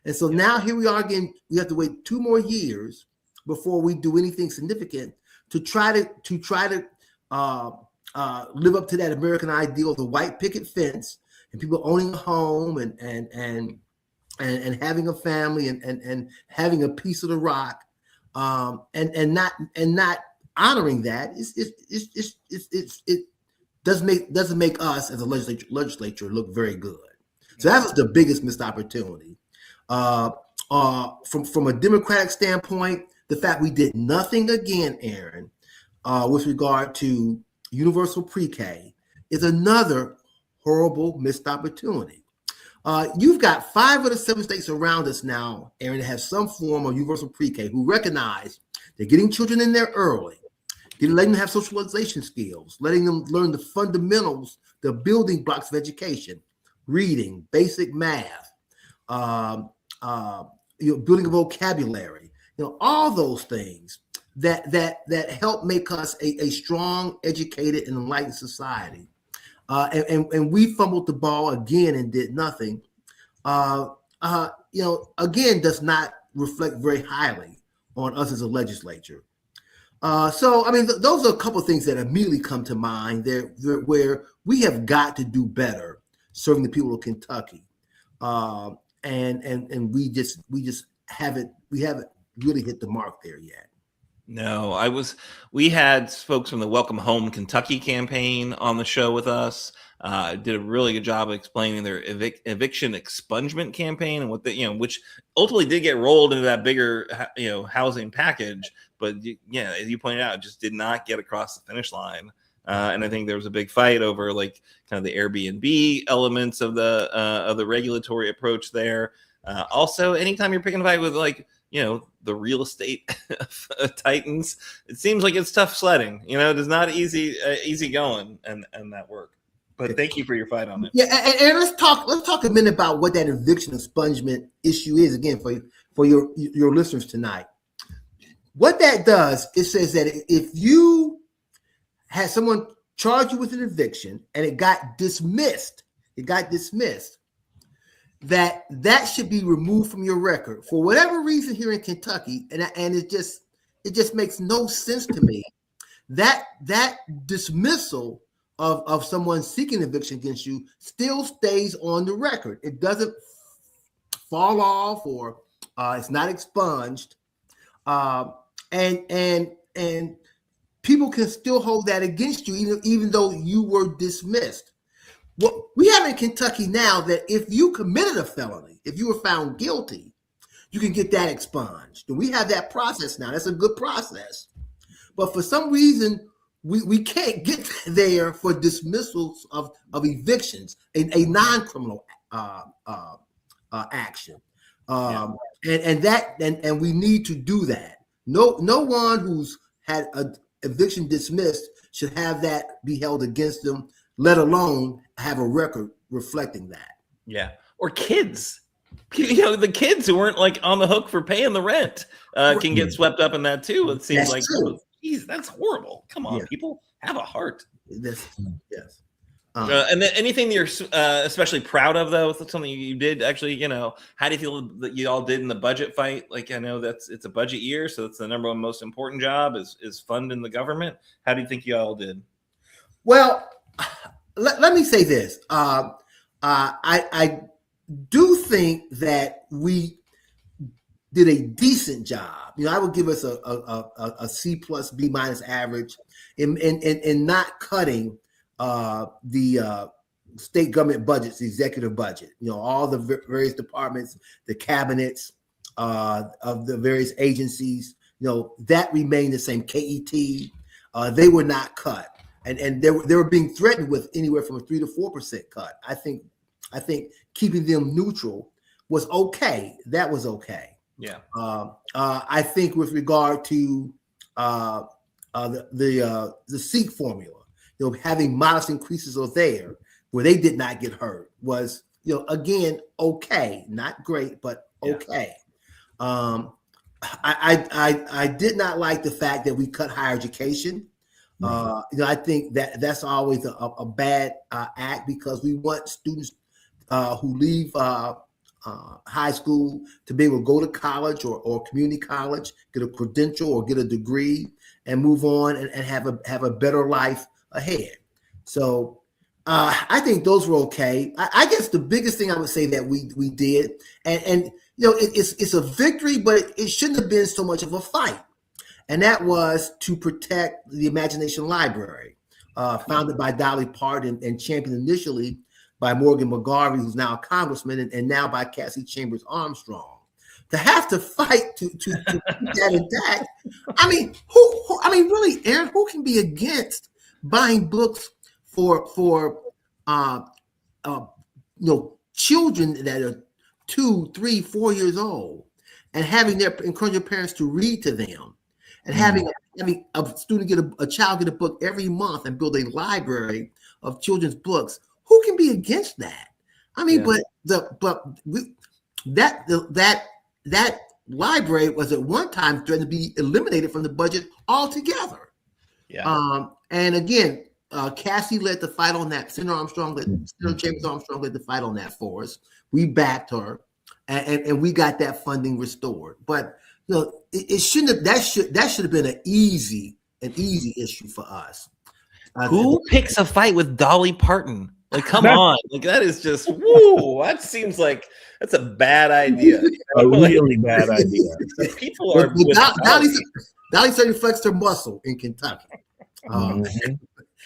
And so now here we are again. We have to wait 2 more years before we do anything significant to try to live up to that American ideal of the white picket fence and people owning a home and having a family and having a piece of the rock, and not honoring that. It doesn't make us as a legislature look very good. So that was the biggest missed opportunity. From a Democratic standpoint, the fact we did nothing again, Aaron, with regard to universal pre-K is another horrible missed opportunity. You've got 5 of the 7 states around us now, Aaron, that have some form of universal pre-K who recognize they're getting children in there early, letting them have socialization skills, letting them learn the fundamentals, the building blocks of education, reading, basic math, building a vocabulary, all those things that help make us a strong, educated, and enlightened society. And we fumbled the ball again and did nothing. Again, does not reflect very highly on us as a legislature. So, I mean, those are a couple of things that immediately come to mind there where we have got to do better serving the people of Kentucky. And we haven't really hit the mark there yet. No, we had folks from the Welcome Home Kentucky campaign on the show with us. Did a really good job of explaining their eviction expungement campaign and what which ultimately did get rolled into that bigger, housing package. But as you pointed out, it just did not get across the finish line. And I think there was a big fight over kind of the Airbnb elements of the regulatory approach there. Also, anytime you're picking a fight with the real estate titans, it seems like it's tough sledding. It is not easy going and that work. But thank you for your fight on it. Yeah, and let's talk a minute about what that eviction expungement issue is again for your listeners tonight. What that does, it says that if you had someone charge you with an eviction and it got dismissed, that should be removed from your record for whatever reason here in Kentucky, and it just makes no sense to me that dismissal of someone seeking eviction against you still stays on the record. It doesn't fall off or it's not expunged, and people can still hold that against you even though you were dismissed. What we have in Kentucky now, that if you committed a felony, if you were found guilty, you can get that expunged. And we have that process now. That's a good process. But for some reason, we can't get there for dismissals of evictions, a non-criminal action. And we need to do that. No one who's had an eviction dismissed should have that be held against them, let alone have a record reflecting that. Yeah. Or kids. the kids who weren't like on the hook for paying the rent can get swept up in that too. It seems like, geez, that's horrible. Come on, people, have a heart. Yes. And then anything that you're especially proud of, though, something you did actually, how do you feel that you all did in the budget fight? Like, I know it's a budget year, so it's the number one most important job is funding the government. How do you think you all did? Well, let me say this. I do think that we did a decent job. I would give us a C plus B minus average in not cutting the state government budgets, the executive budget. All the various departments, the cabinets of the various agencies. That remained the same. KET, they were not cut, and they were being threatened with anywhere from a 3 to 4% cut. I think keeping them neutral was okay. That was okay. Yeah. I think with regard to the SEEK formula, having modest increases there where they did not get hurt was, again, okay, not great, but okay. Yeah. I did not like the fact that we cut higher education. I think that's always a bad act, because we want students who leave high school to be able to go to college or community college, get a credential or get a degree, and move on and have a better life ahead. So I think those were okay. I guess the biggest thing I would say that we did, and it's a victory, but it shouldn't have been so much of a fight. And that was to protect the Imagination Library, founded by Dolly Parton and championed initially by Morgan McGarvey, who's now a congressman, and now by Cassie Chambers Armstrong. To have to fight to keep that intact. I mean, really, Aaron, who can be against buying books for children that are 2, 3, 4 years old, and encourage their parents to read to them, and having a student a child get a book every month and build a library of children's books? Who can be against that? I mean, that library was at one time threatened to be eliminated from the budget altogether. Yeah. And again, Cassie led the fight on that. Senator Chambers Armstrong led the fight on that for us. We backed her, and we got that funding restored. But it shouldn't have. That should have been an easy issue for us. Who picks a fight with Dolly Parton? Like, come on. Like, that is just, woo. That seems like that's a bad idea. A really bad idea. People are. Dolly certainly flexed her muscle in Kentucky.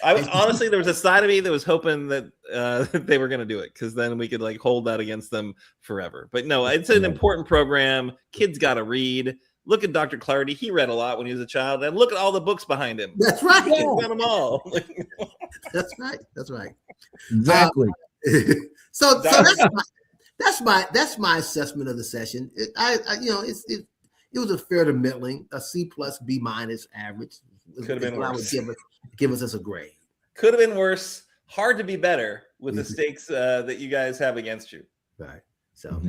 Honestly, there was a side of me that was hoping that they were going to do it, because then we could like hold that against them forever. But no, it's an important program. Kids got to read. Look at Dr. Clardy. He read a lot when he was a child, and look at all the books behind him. That's right. He's got them all. That's right. Exactly. So that's my assessment of the session. It was a fair to middling, a C plus B minus average. Could have been worse. I would give us as a grade. Could have been worse. Hard to be better with the stakes that you guys have against you. Right. So.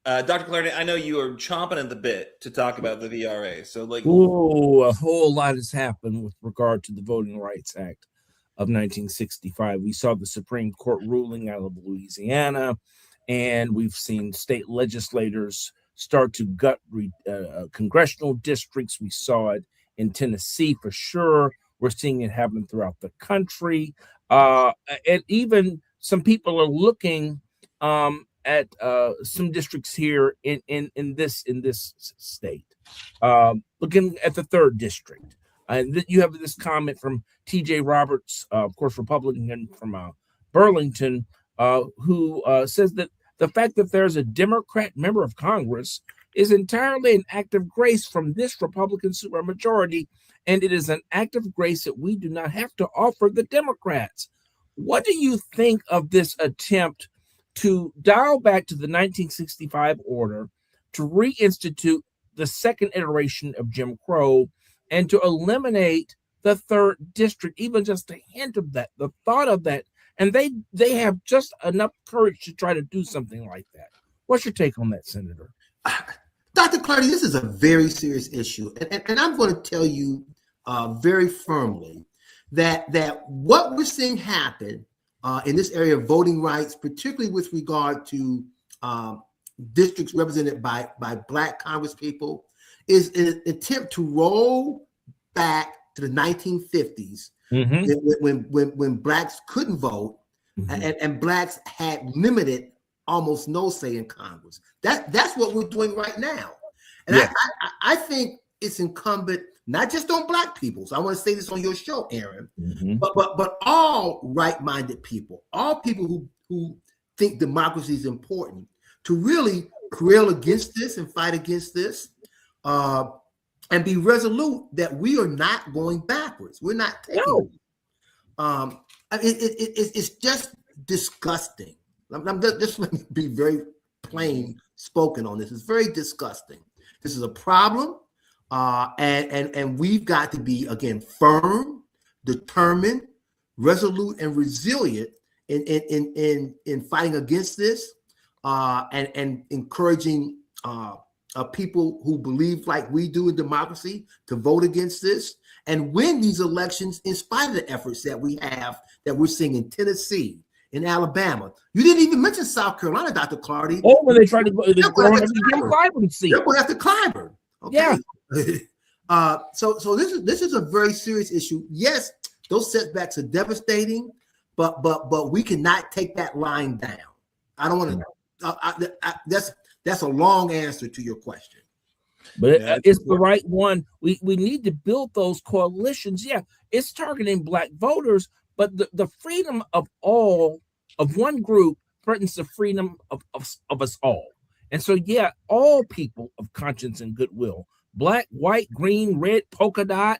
Dr. Clardy, I know you are chomping at the bit to talk about the VRA. So, like, a whole lot has happened with regard to the Voting Rights Act of 1965. We saw the Supreme Court ruling out of Louisiana, and we've seen state legislators start to gut congressional districts. We saw it in Tennessee for sure. We're seeing it happen throughout the country, and even some people are looking at some districts here in this state, looking at the 3rd district. And you have this comment from T.J. Roberts, of course, Republican from Burlington, who says that the fact that there's a Democrat member of Congress is entirely an act of grace from this Republican supermajority, and it is an act of grace that we do not have to offer the Democrats. What do you think of this attempt to dial back to the 1965 order, to reinstitute the second iteration of Jim Crow, and to eliminate the 3rd district, even just a hint of that, the thought of that? And they have just enough courage to try to do something like that. What's your take on that, Senator? Dr. Clardy, this is a very serious issue. And I'm going to tell you very firmly that what we're seeing happen in this area of voting rights, particularly with regard to districts represented by Black Congresspeople, is an attempt to roll back to the 1950s when Blacks couldn't vote and Blacks had limited, almost no say in Congress. That's what we're doing right now. And yeah. I think it's incumbent not just on Black people. So I want to say this on your show, Aaron, but all right-minded people, all people who think democracy is important, to really rail against this and fight against this, and be resolute that we are not going backwards. We're not taking it's just disgusting. Just let me be very plain spoken on this. It's very disgusting. This is a problem, and we've got to be, again, firm, determined, resolute, and resilient in fighting against this, and encouraging people who believe like we do in democracy to vote against this and win these elections in spite of the efforts that we're seeing in Tennessee, in Alabama. You didn't even mention South Carolina, Dr. Clardy. Oh, when they tried to go, they're going after Clyburn. Okay. Yeah. So this is a very serious issue. Yes, those setbacks are devastating, but we cannot take that line down. I don't want to. That's a long answer to your question. But it's the right one. We need to build those coalitions. Yeah, it's targeting Black voters, but the freedom of one group threatens the freedom of us all. And so, yeah, all people of conscience and goodwill, Black, white, green, red, polka dot,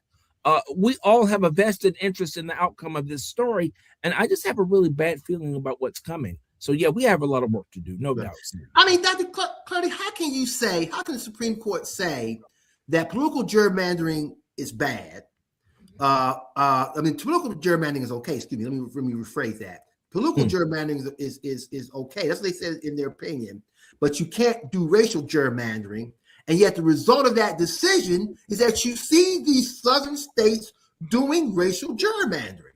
we all have a vested interest in the outcome of this story. And I just have a really bad feeling about what's coming. So, yeah, we have a lot of work to do, no doubt. I mean, Dr. Clardy, how can the Supreme Court say that political gerrymandering is bad? Political gerrymandering is okay. Excuse me, let me rephrase that. Political gerrymandering is okay. That's what they said in their opinion. But you can't do racial gerrymandering. And yet the result of that decision is that you see these southern states doing racial gerrymandering.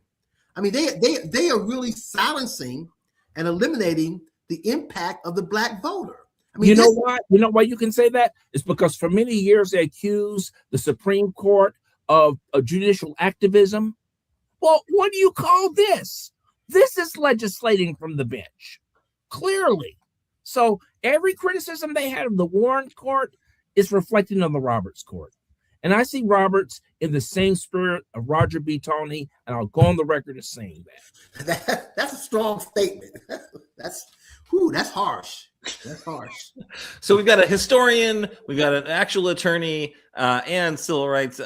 I mean, they are really silencing and eliminating the impact of the Black voter. I mean, you know why? You know why you can say that? It's because for many years they accused the Supreme Court of judicial activism. Well, what do you call this? This is legislating from the bench, clearly. So every criticism they had of the Warren Court is reflecting on the Roberts Court. And I see Roberts in the same spirit of Roger B. Taney, and I'll go on the record as saying that. That's a strong statement. That's harsh. That's harsh. So we've got a historian, we've got an actual attorney, and civil rights,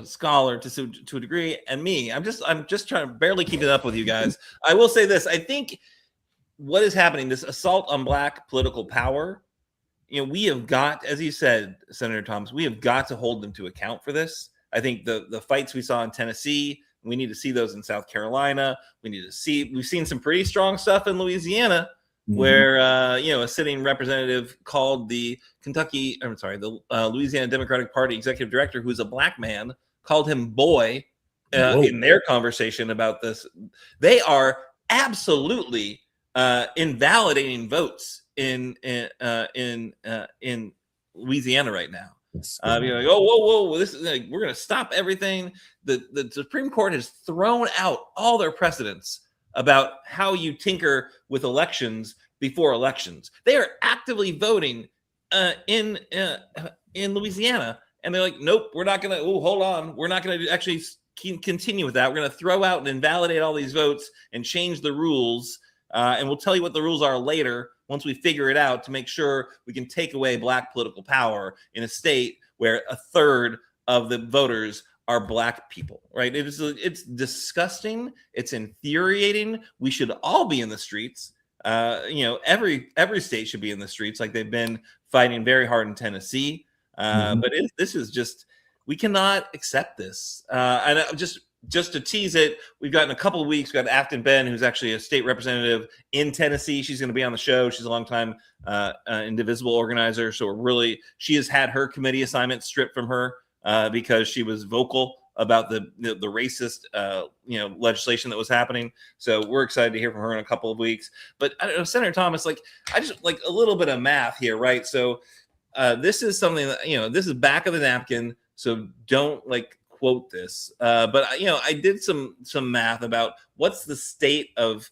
scholar to a degree, and me. I'm just trying to barely keep it up with you guys. I will say this: I think what is happening, this assault on Black political power, we have got, as you said, Senator Thomas, we have got to hold them to account for this. I think the fights we saw in Tennessee, we need to see those in South Carolina. We've seen some pretty strong stuff in Louisiana, where a sitting representative called the Louisiana Democratic Party executive director, who's a Black man, called him boy in their conversation about this. They are absolutely invalidating votes in Louisiana right now. You're like, whoa, this is we're going to stop everything. The Supreme Court has thrown out all their precedents about how you tinker with elections before elections. They are actively voting in Louisiana, and they're like, nope, we're not going to. Oh, hold on, we're not going to actually continue with that. We're going to throw out and invalidate all these votes and change the rules, and we'll tell you what the rules are later once we figure it out to make sure we can take away Black political power in a state where a third of the voters are Black people, right? It's disgusting. It's infuriating. We should all be in the streets. Every state should be in the streets, like they've been fighting very hard in Tennessee. But this is just, we cannot accept this. And just to tease it, we've got in a couple of weeks, we've got Afton Ben, who's actually a state representative in Tennessee. She's going to be on the show. She's a longtime Indivisible organizer. So she has had her committee assignment stripped from her because she was vocal about the racist, legislation that was happening. So we're excited to hear from her in a couple of weeks. But I don't know, Senator Thomas, I just like a little bit of math here, right? So this is something that, this is back of the napkin. So don't quote this, but I did some math about what's the state of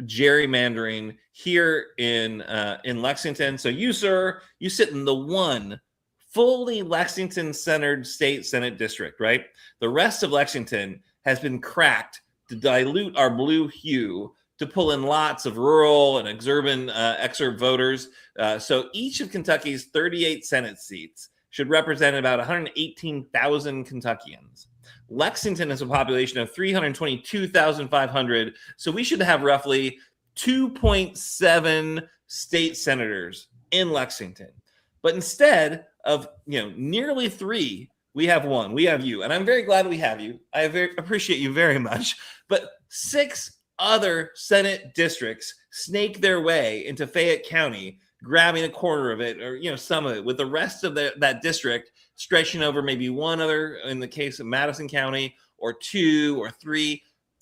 gerrymandering here in Lexington. So you, sir, you sit in the one fully Lexington-centered state Senate district, right? The rest of Lexington has been cracked to dilute our blue hue, to pull in lots of rural and exurban exurb voters. So each of Kentucky's 38 Senate seats should represent about 118,000 Kentuckians. Lexington has a population of 322,500, so we should have roughly 2.7 state senators in Lexington. But instead of nearly 3, we have 1. We have you, and I'm very glad we have you. I appreciate you very much. But 6 other Senate districts snake their way into Fayette County, grabbing a corner of it, or some of it, with the rest of that district stretching over maybe one other, in the case of Madison County, or 2 or 3,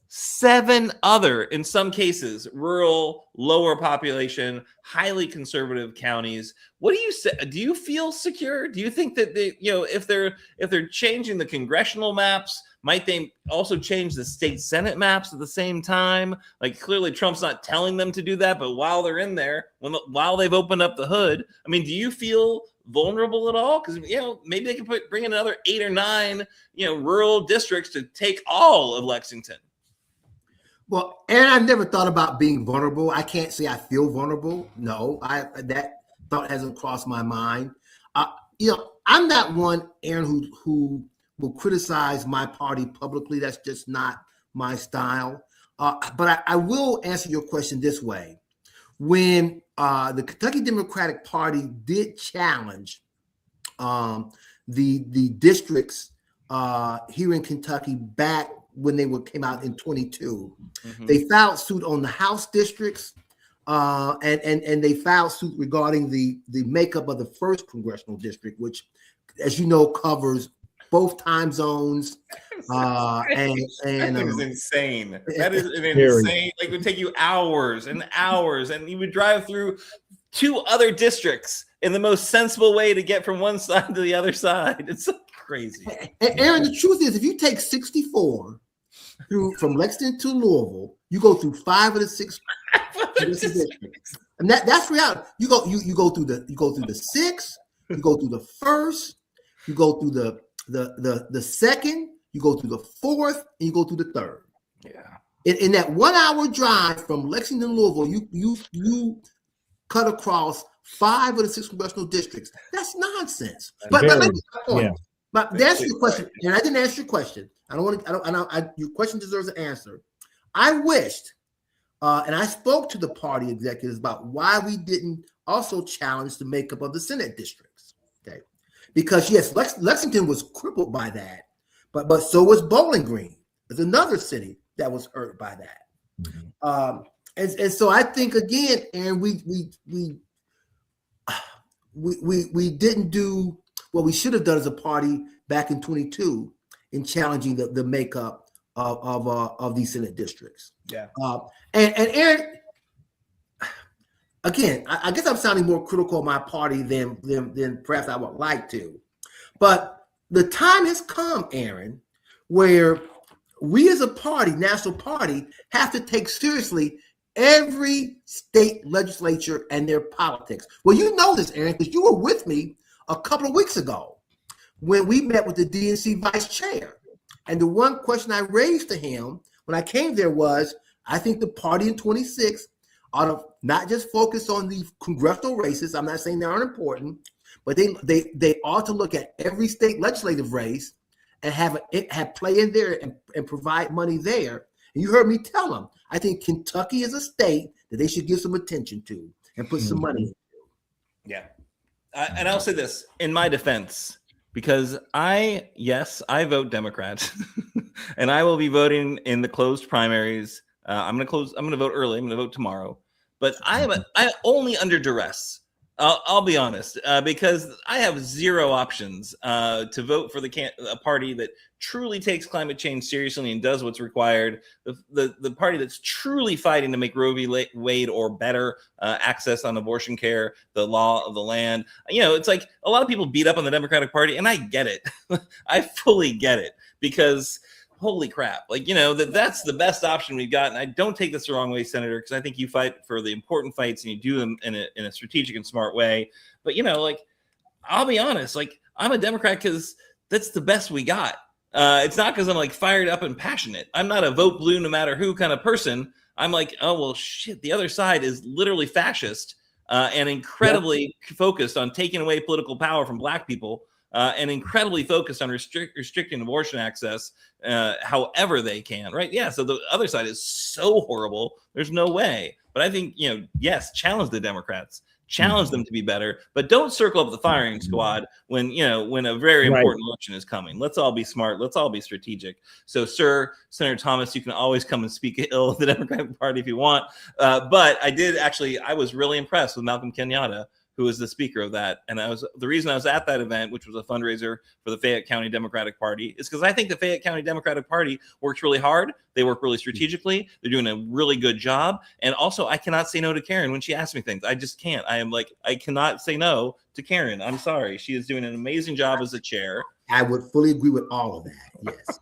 7 other, in some cases, rural, lower population, highly conservative counties. What do you say? Do you feel secure? Do you think that if they're changing the congressional maps, might they also change the state Senate maps at the same time? Clearly Trump's not telling them to do that, but while they're in there, while they've opened up the hood, do you feel vulnerable at all? Because maybe they can bring in another 8 or 9 rural districts to take all of Lexington. Well, Aaron, I've never thought about being vulnerable. I can't say I feel vulnerable. No, that thought hasn't crossed my mind. I'm not one, Aaron, who will criticize my party publicly. That's just not my style. But I will answer your question this way. When the Kentucky Democratic Party did challenge the districts here in Kentucky back when they came out in 22, they filed suit on the House districts, and they filed suit regarding the makeup of the first congressional district, which, as you know, covers both time zones. That is insane. That is an insane. It would take you hours and hours, and you would drive through 2 other districts in the most sensible way to get from one side to the other side. It's so crazy. And Aaron, the truth is, if you take 64 from Lexington to Louisville, you go through 5 of the 6 districts. And that's reality. You go through the 6, you go through the 1st, you go through the 2nd, you go through the 4th, and you go through the 3rd. Yeah. In that 1 hour drive from Lexington to Louisville, you cut across 5 of the 6 congressional districts. That's nonsense. But let me But to answer your question, and I didn't answer your question. Your question deserves an answer. I wished, and I spoke to the party executives about why we didn't also challenge the makeup of the Senate districts. Okay, because yes, Lexington was crippled by that, but so was Bowling Green. There's another city that was hurt by that. And so I think again, and we didn't do what we should have done as a party back in 22 in challenging the makeup of these Senate districts. Yeah. And Aaron, again, I guess I'm sounding more critical of my party than perhaps I would like to. But the time has come, Aaron, where we as a party, national party, have to take seriously every state legislature and their politics. Well, you know this, Aaron, because you were with me a couple of weeks ago when we met with the DNC vice chair. And the one question I raised to him when I came there was, I think the party in 26 ought to not just focus on the congressional races. I'm not saying they aren't important, but they ought to look at every state legislative race and have play in there and provide money there. And you heard me tell them, I think Kentucky is a state that they should give some attention to and put some money into. Yeah. And I'll say this in my defense, because I vote Democrat, and I will be voting in the closed primaries. I'm going to vote early. I'm going to vote tomorrow, but I'm only under duress. I'll be honest, because I have zero options to vote for a party that truly takes climate change seriously and does what's required. The party that's truly fighting to make Roe v. Wade or better access on abortion care, the law of the land. It's like a lot of people beat up on the Democratic Party, and I get it. I fully get it, because holy crap, that's the best option we've got. And I don't take this the wrong way, Senator, because I think you fight for the important fights and you do them in a strategic and smart way. But I'll be honest, I'm a Democrat because that's the best we got. It's not because I'm fired up and passionate. I'm not a vote blue no matter who kind of person. I'm like, oh well, shit. The other side is literally fascist and incredibly focused on taking away political power from Black people. And incredibly focused on restricting abortion access however they can, right? Yeah, so the other side is so horrible. There's no way. But I think, yes, challenge the Democrats. Challenge them to be better, but don't circle up the firing squad when a very important election is coming. Let's all be smart. Let's all be strategic. So, sir, Senator Thomas, you can always come and speak ill of the Democratic Party if you want. But I was really impressed with Malcolm Kenyatta, who was the speaker of that. And the reason I was at that event, which was a fundraiser for the Fayette County Democratic Party, is because I think the Fayette County Democratic Party works really hard. They work really strategically. They're doing a really good job. And also, I cannot say no to Karen when she asks me things. I just can't. I cannot say no to Karen. I'm sorry. She is doing an amazing job as a chair. I would fully agree with all of that. Yes.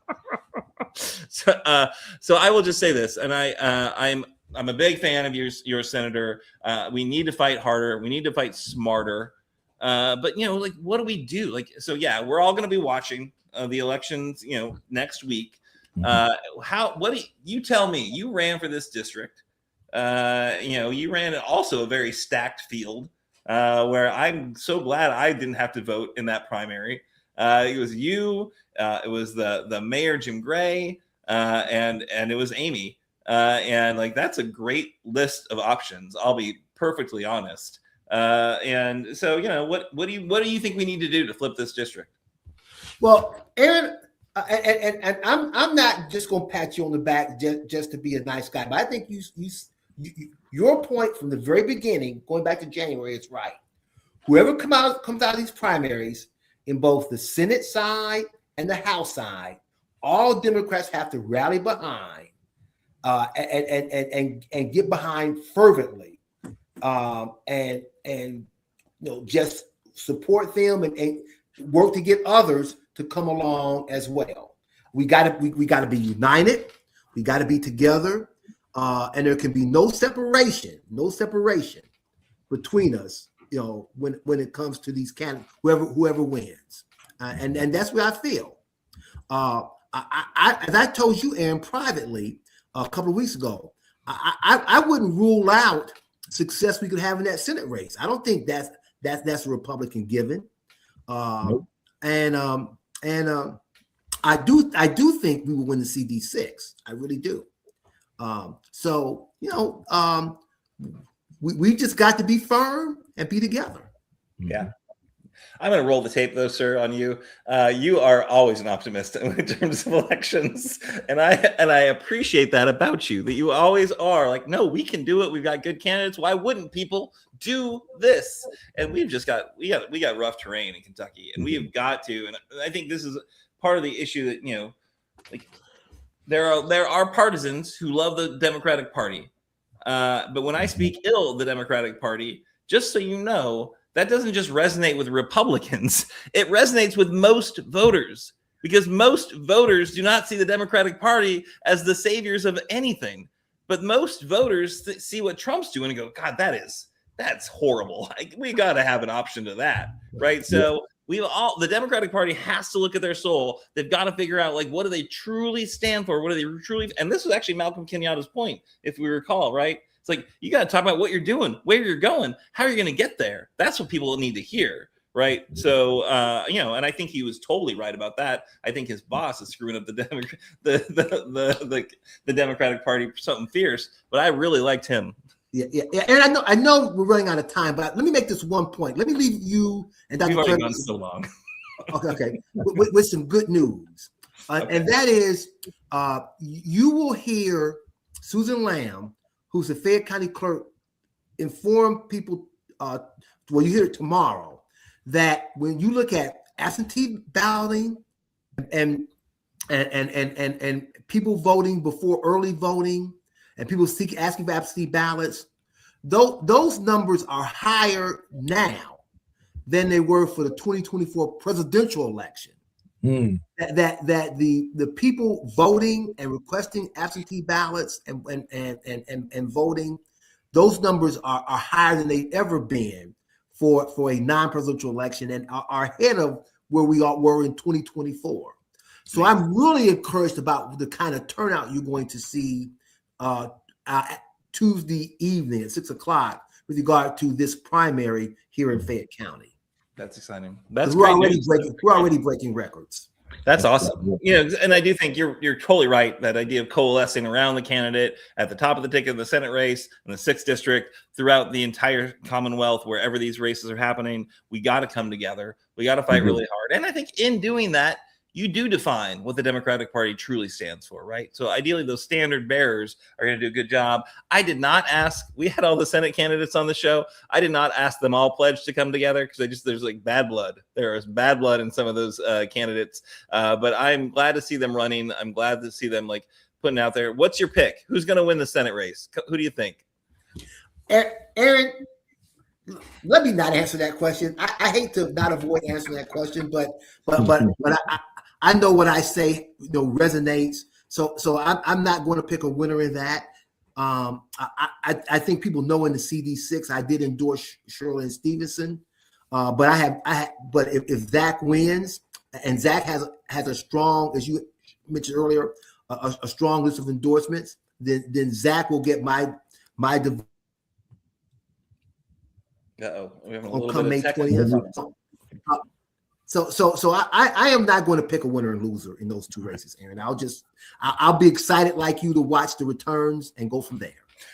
So I will just say this, and I'm a big fan of your senator. We need to fight harder. We need to fight smarter. But what do we do? We're all going to be watching the elections, next week. What do you tell me? You ran for this district. You ran also a very stacked field where I'm so glad I didn't have to vote in that primary. It was you. It was the mayor, Jim Gray, and it was Amy. And that's a great list of options. I'll be perfectly honest. And so, what do you think we need to do to flip this district? Well, Aaron, and I'm not just going to pat you on the back just to be a nice guy, but I think your point from the very beginning, going back to January, is right. Whoever comes out of these primaries in both the Senate side and the House side, all Democrats have to rally behind. And get behind fervently, and just support them and work to get others to come along as well. We got to be united. We got to be together, and there can be no separation between us. When it comes to these candidates, whoever wins, and that's what I feel. As I told you, Aaron, privately a couple of weeks ago, I wouldn't rule out success we could have in that Senate race. I don't think that's a Republican given. Nope. And I do think we will win the CD6. I really do. We just got to be firm and be together. Yeah. I'm going to roll the tape, though, sir, on you. You are always an optimist in terms of elections, and I appreciate that about you. That you always are no, we can do it. We've got good candidates. Why wouldn't people do this? And we got rough terrain in Kentucky, and we have got to. And I think this is part of the issue that there are partisans who love the Democratic Party, but when I speak ill of the Democratic Party, just so you know, that doesn't just resonate with Republicans. It resonates with most voters, because most voters do not see the Democratic Party as the saviors of anything. But most voters see what Trump's doing and go, God, that's horrible. We got to have an option to that, right? So the Democratic Party has to look at their soul. They've got to figure out what do they truly stand for? What do they truly? And this was actually Malcolm Kenyatta's point, if we recall, right? It's you got to talk about what you're doing, where you're going, how you're going to get there. That's what people need to hear, right? So, and I think he was totally right about that. I think his boss is screwing up the Democratic Party for something fierce, but I really liked him. Yeah. And I know we're running out of time, but let me make this one point. Let me leave you and Dr. We've already gone so long. Okay. With some good news. Okay. And that is, you will hear Susan Lamb, who's the Fayette County clerk, inform people, you hear it tomorrow, that when you look at absentee balloting and people voting before early voting and people asking for absentee ballots, those numbers are higher now than they were for the 2024 presidential election. That the people voting and requesting absentee ballots and voting, those numbers are higher than they've ever been for a non-presidential election and are ahead of where we were in 2024. So I'm really encouraged about the kind of turnout you're going to see Tuesday evening at 6:00 with regard to this primary here in Fayette County. That's exciting. That's we're great. already breaking records. That's awesome. And I do think you're totally right. That idea of coalescing around the candidate at the top of the ticket in the Senate race in the 6th district throughout the entire Commonwealth, wherever these races are happening, we got to come together. We got to fight really hard. And I think in doing that, you do define what the Democratic Party truly stands for, right? So ideally, those standard bearers are going to do a good job. I did not ask, we had all the Senate candidates on the show. I did not ask them all pledge to come together because there's like bad blood. There is bad blood in some of those candidates. But I'm glad to see them running. I'm glad to see them like putting out there. What's your pick? Who's going to win the Senate race? Who do you think? Aaron, let me not answer that question. I hate to not avoid answering that question, but I know what I say, resonates. So I'm not going to pick a winner in that. I think people know in the CD6 I did endorse Shirley Stevenson, but but if Zach wins and Zach has a strong, as you mentioned earlier, a strong list of endorsements, then Zach will get my. Uh-oh, we have a little come bit May of 20th. So I am not going to pick a winner and loser in those two races, Aaron. I'll be excited like you to watch the returns and go from there.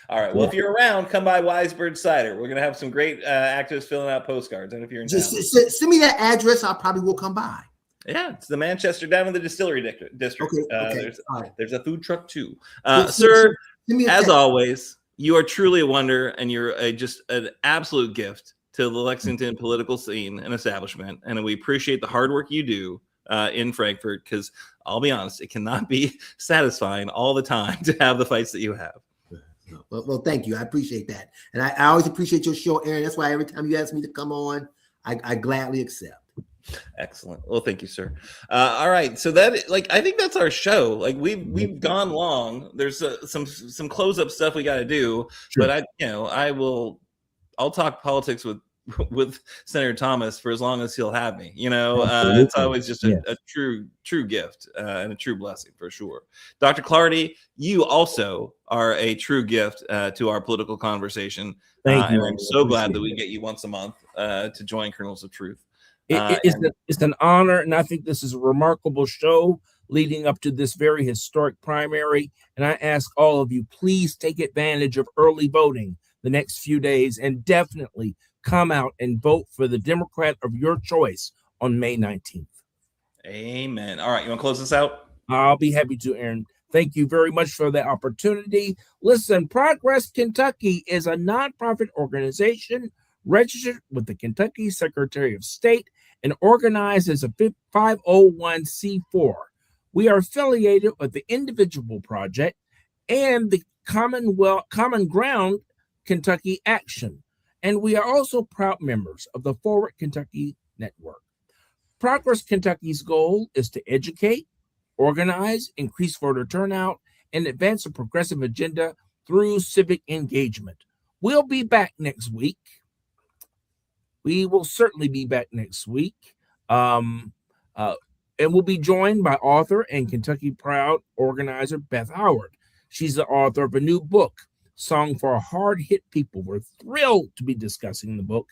All right. Well, if you're around, come by Wisebird Cider. We're going to have some great actives filling out postcards. And if you're in town, send me that address. I probably will come by. Yeah, it's the Manchester down in the Distillery District. Okay. There's a food truck too. Sir, as always, you are truly a wonder, and you're just an absolute gift to the Lexington political scene and establishment. And we appreciate the hard work you do in Frankfort, because I'll be honest, it cannot be satisfying all the time to have the fights that you have. Well, thank you. I appreciate that. And I always appreciate your show, Aaron. That's why every time you ask me to come on, I gladly accept. Excellent. Well, thank you, sir. All right. So I think that's our show. Like we've gone long. There's some close up stuff we got to do, sure. But I'll talk politics with Senator Thomas for as long as he'll have me. It's always just a true gift and a true blessing for sure. Dr. Clardy, you also are a true gift to our political conversation. Thank you. And I'm so glad that we get you once a month to join Kernels of Truth. It's an honor, and I think this is a remarkable show leading up to this very historic primary. And I ask all of you, please take advantage of early voting the next few days, and definitely come out and vote for the Democrat of your choice on May 19th. Amen. All right, you want to close this out? I'll be happy to, Aaron. Thank you very much for the opportunity. Listen, Progress Kentucky is a nonprofit organization registered with the Kentucky Secretary of State and organized as a 501c4. We are affiliated with the Individual Project and the Common Ground Kentucky Action, and we are also proud members of the Forward Kentucky Network. Progress Kentucky's goal is to educate, organize, increase voter turnout, and advance a progressive agenda through civic engagement. We'll be back next week. We will certainly be back next week. And we'll be joined by author and Kentucky Proud organizer Beth Howard. She's the author of a new book, Song for Hard-Hit People. We're thrilled to be discussing the book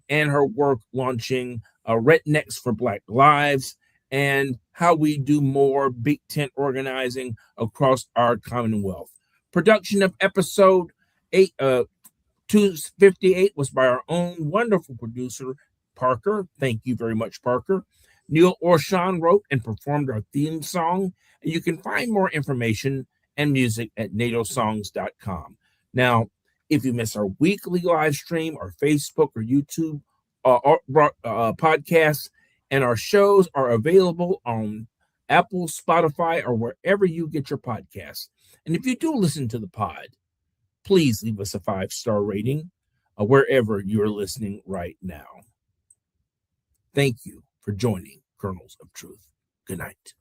and her work launching Rednecks for Black Lives and how we do more big tent organizing across our Commonwealth. Production of episode 258 was by our own wonderful producer, Parker. Thank you very much, Parker. Neil Orshan wrote and performed our theme song, and you can find more information and music at natosongs.com. Now, if you miss our weekly live stream or Facebook or YouTube podcasts, and our shows are available on Apple, Spotify, or wherever you get your podcasts. And if you do listen to the pod, please leave us a 5-star rating wherever you're listening right now. Thank you for joining Kernels of Truth. Good night.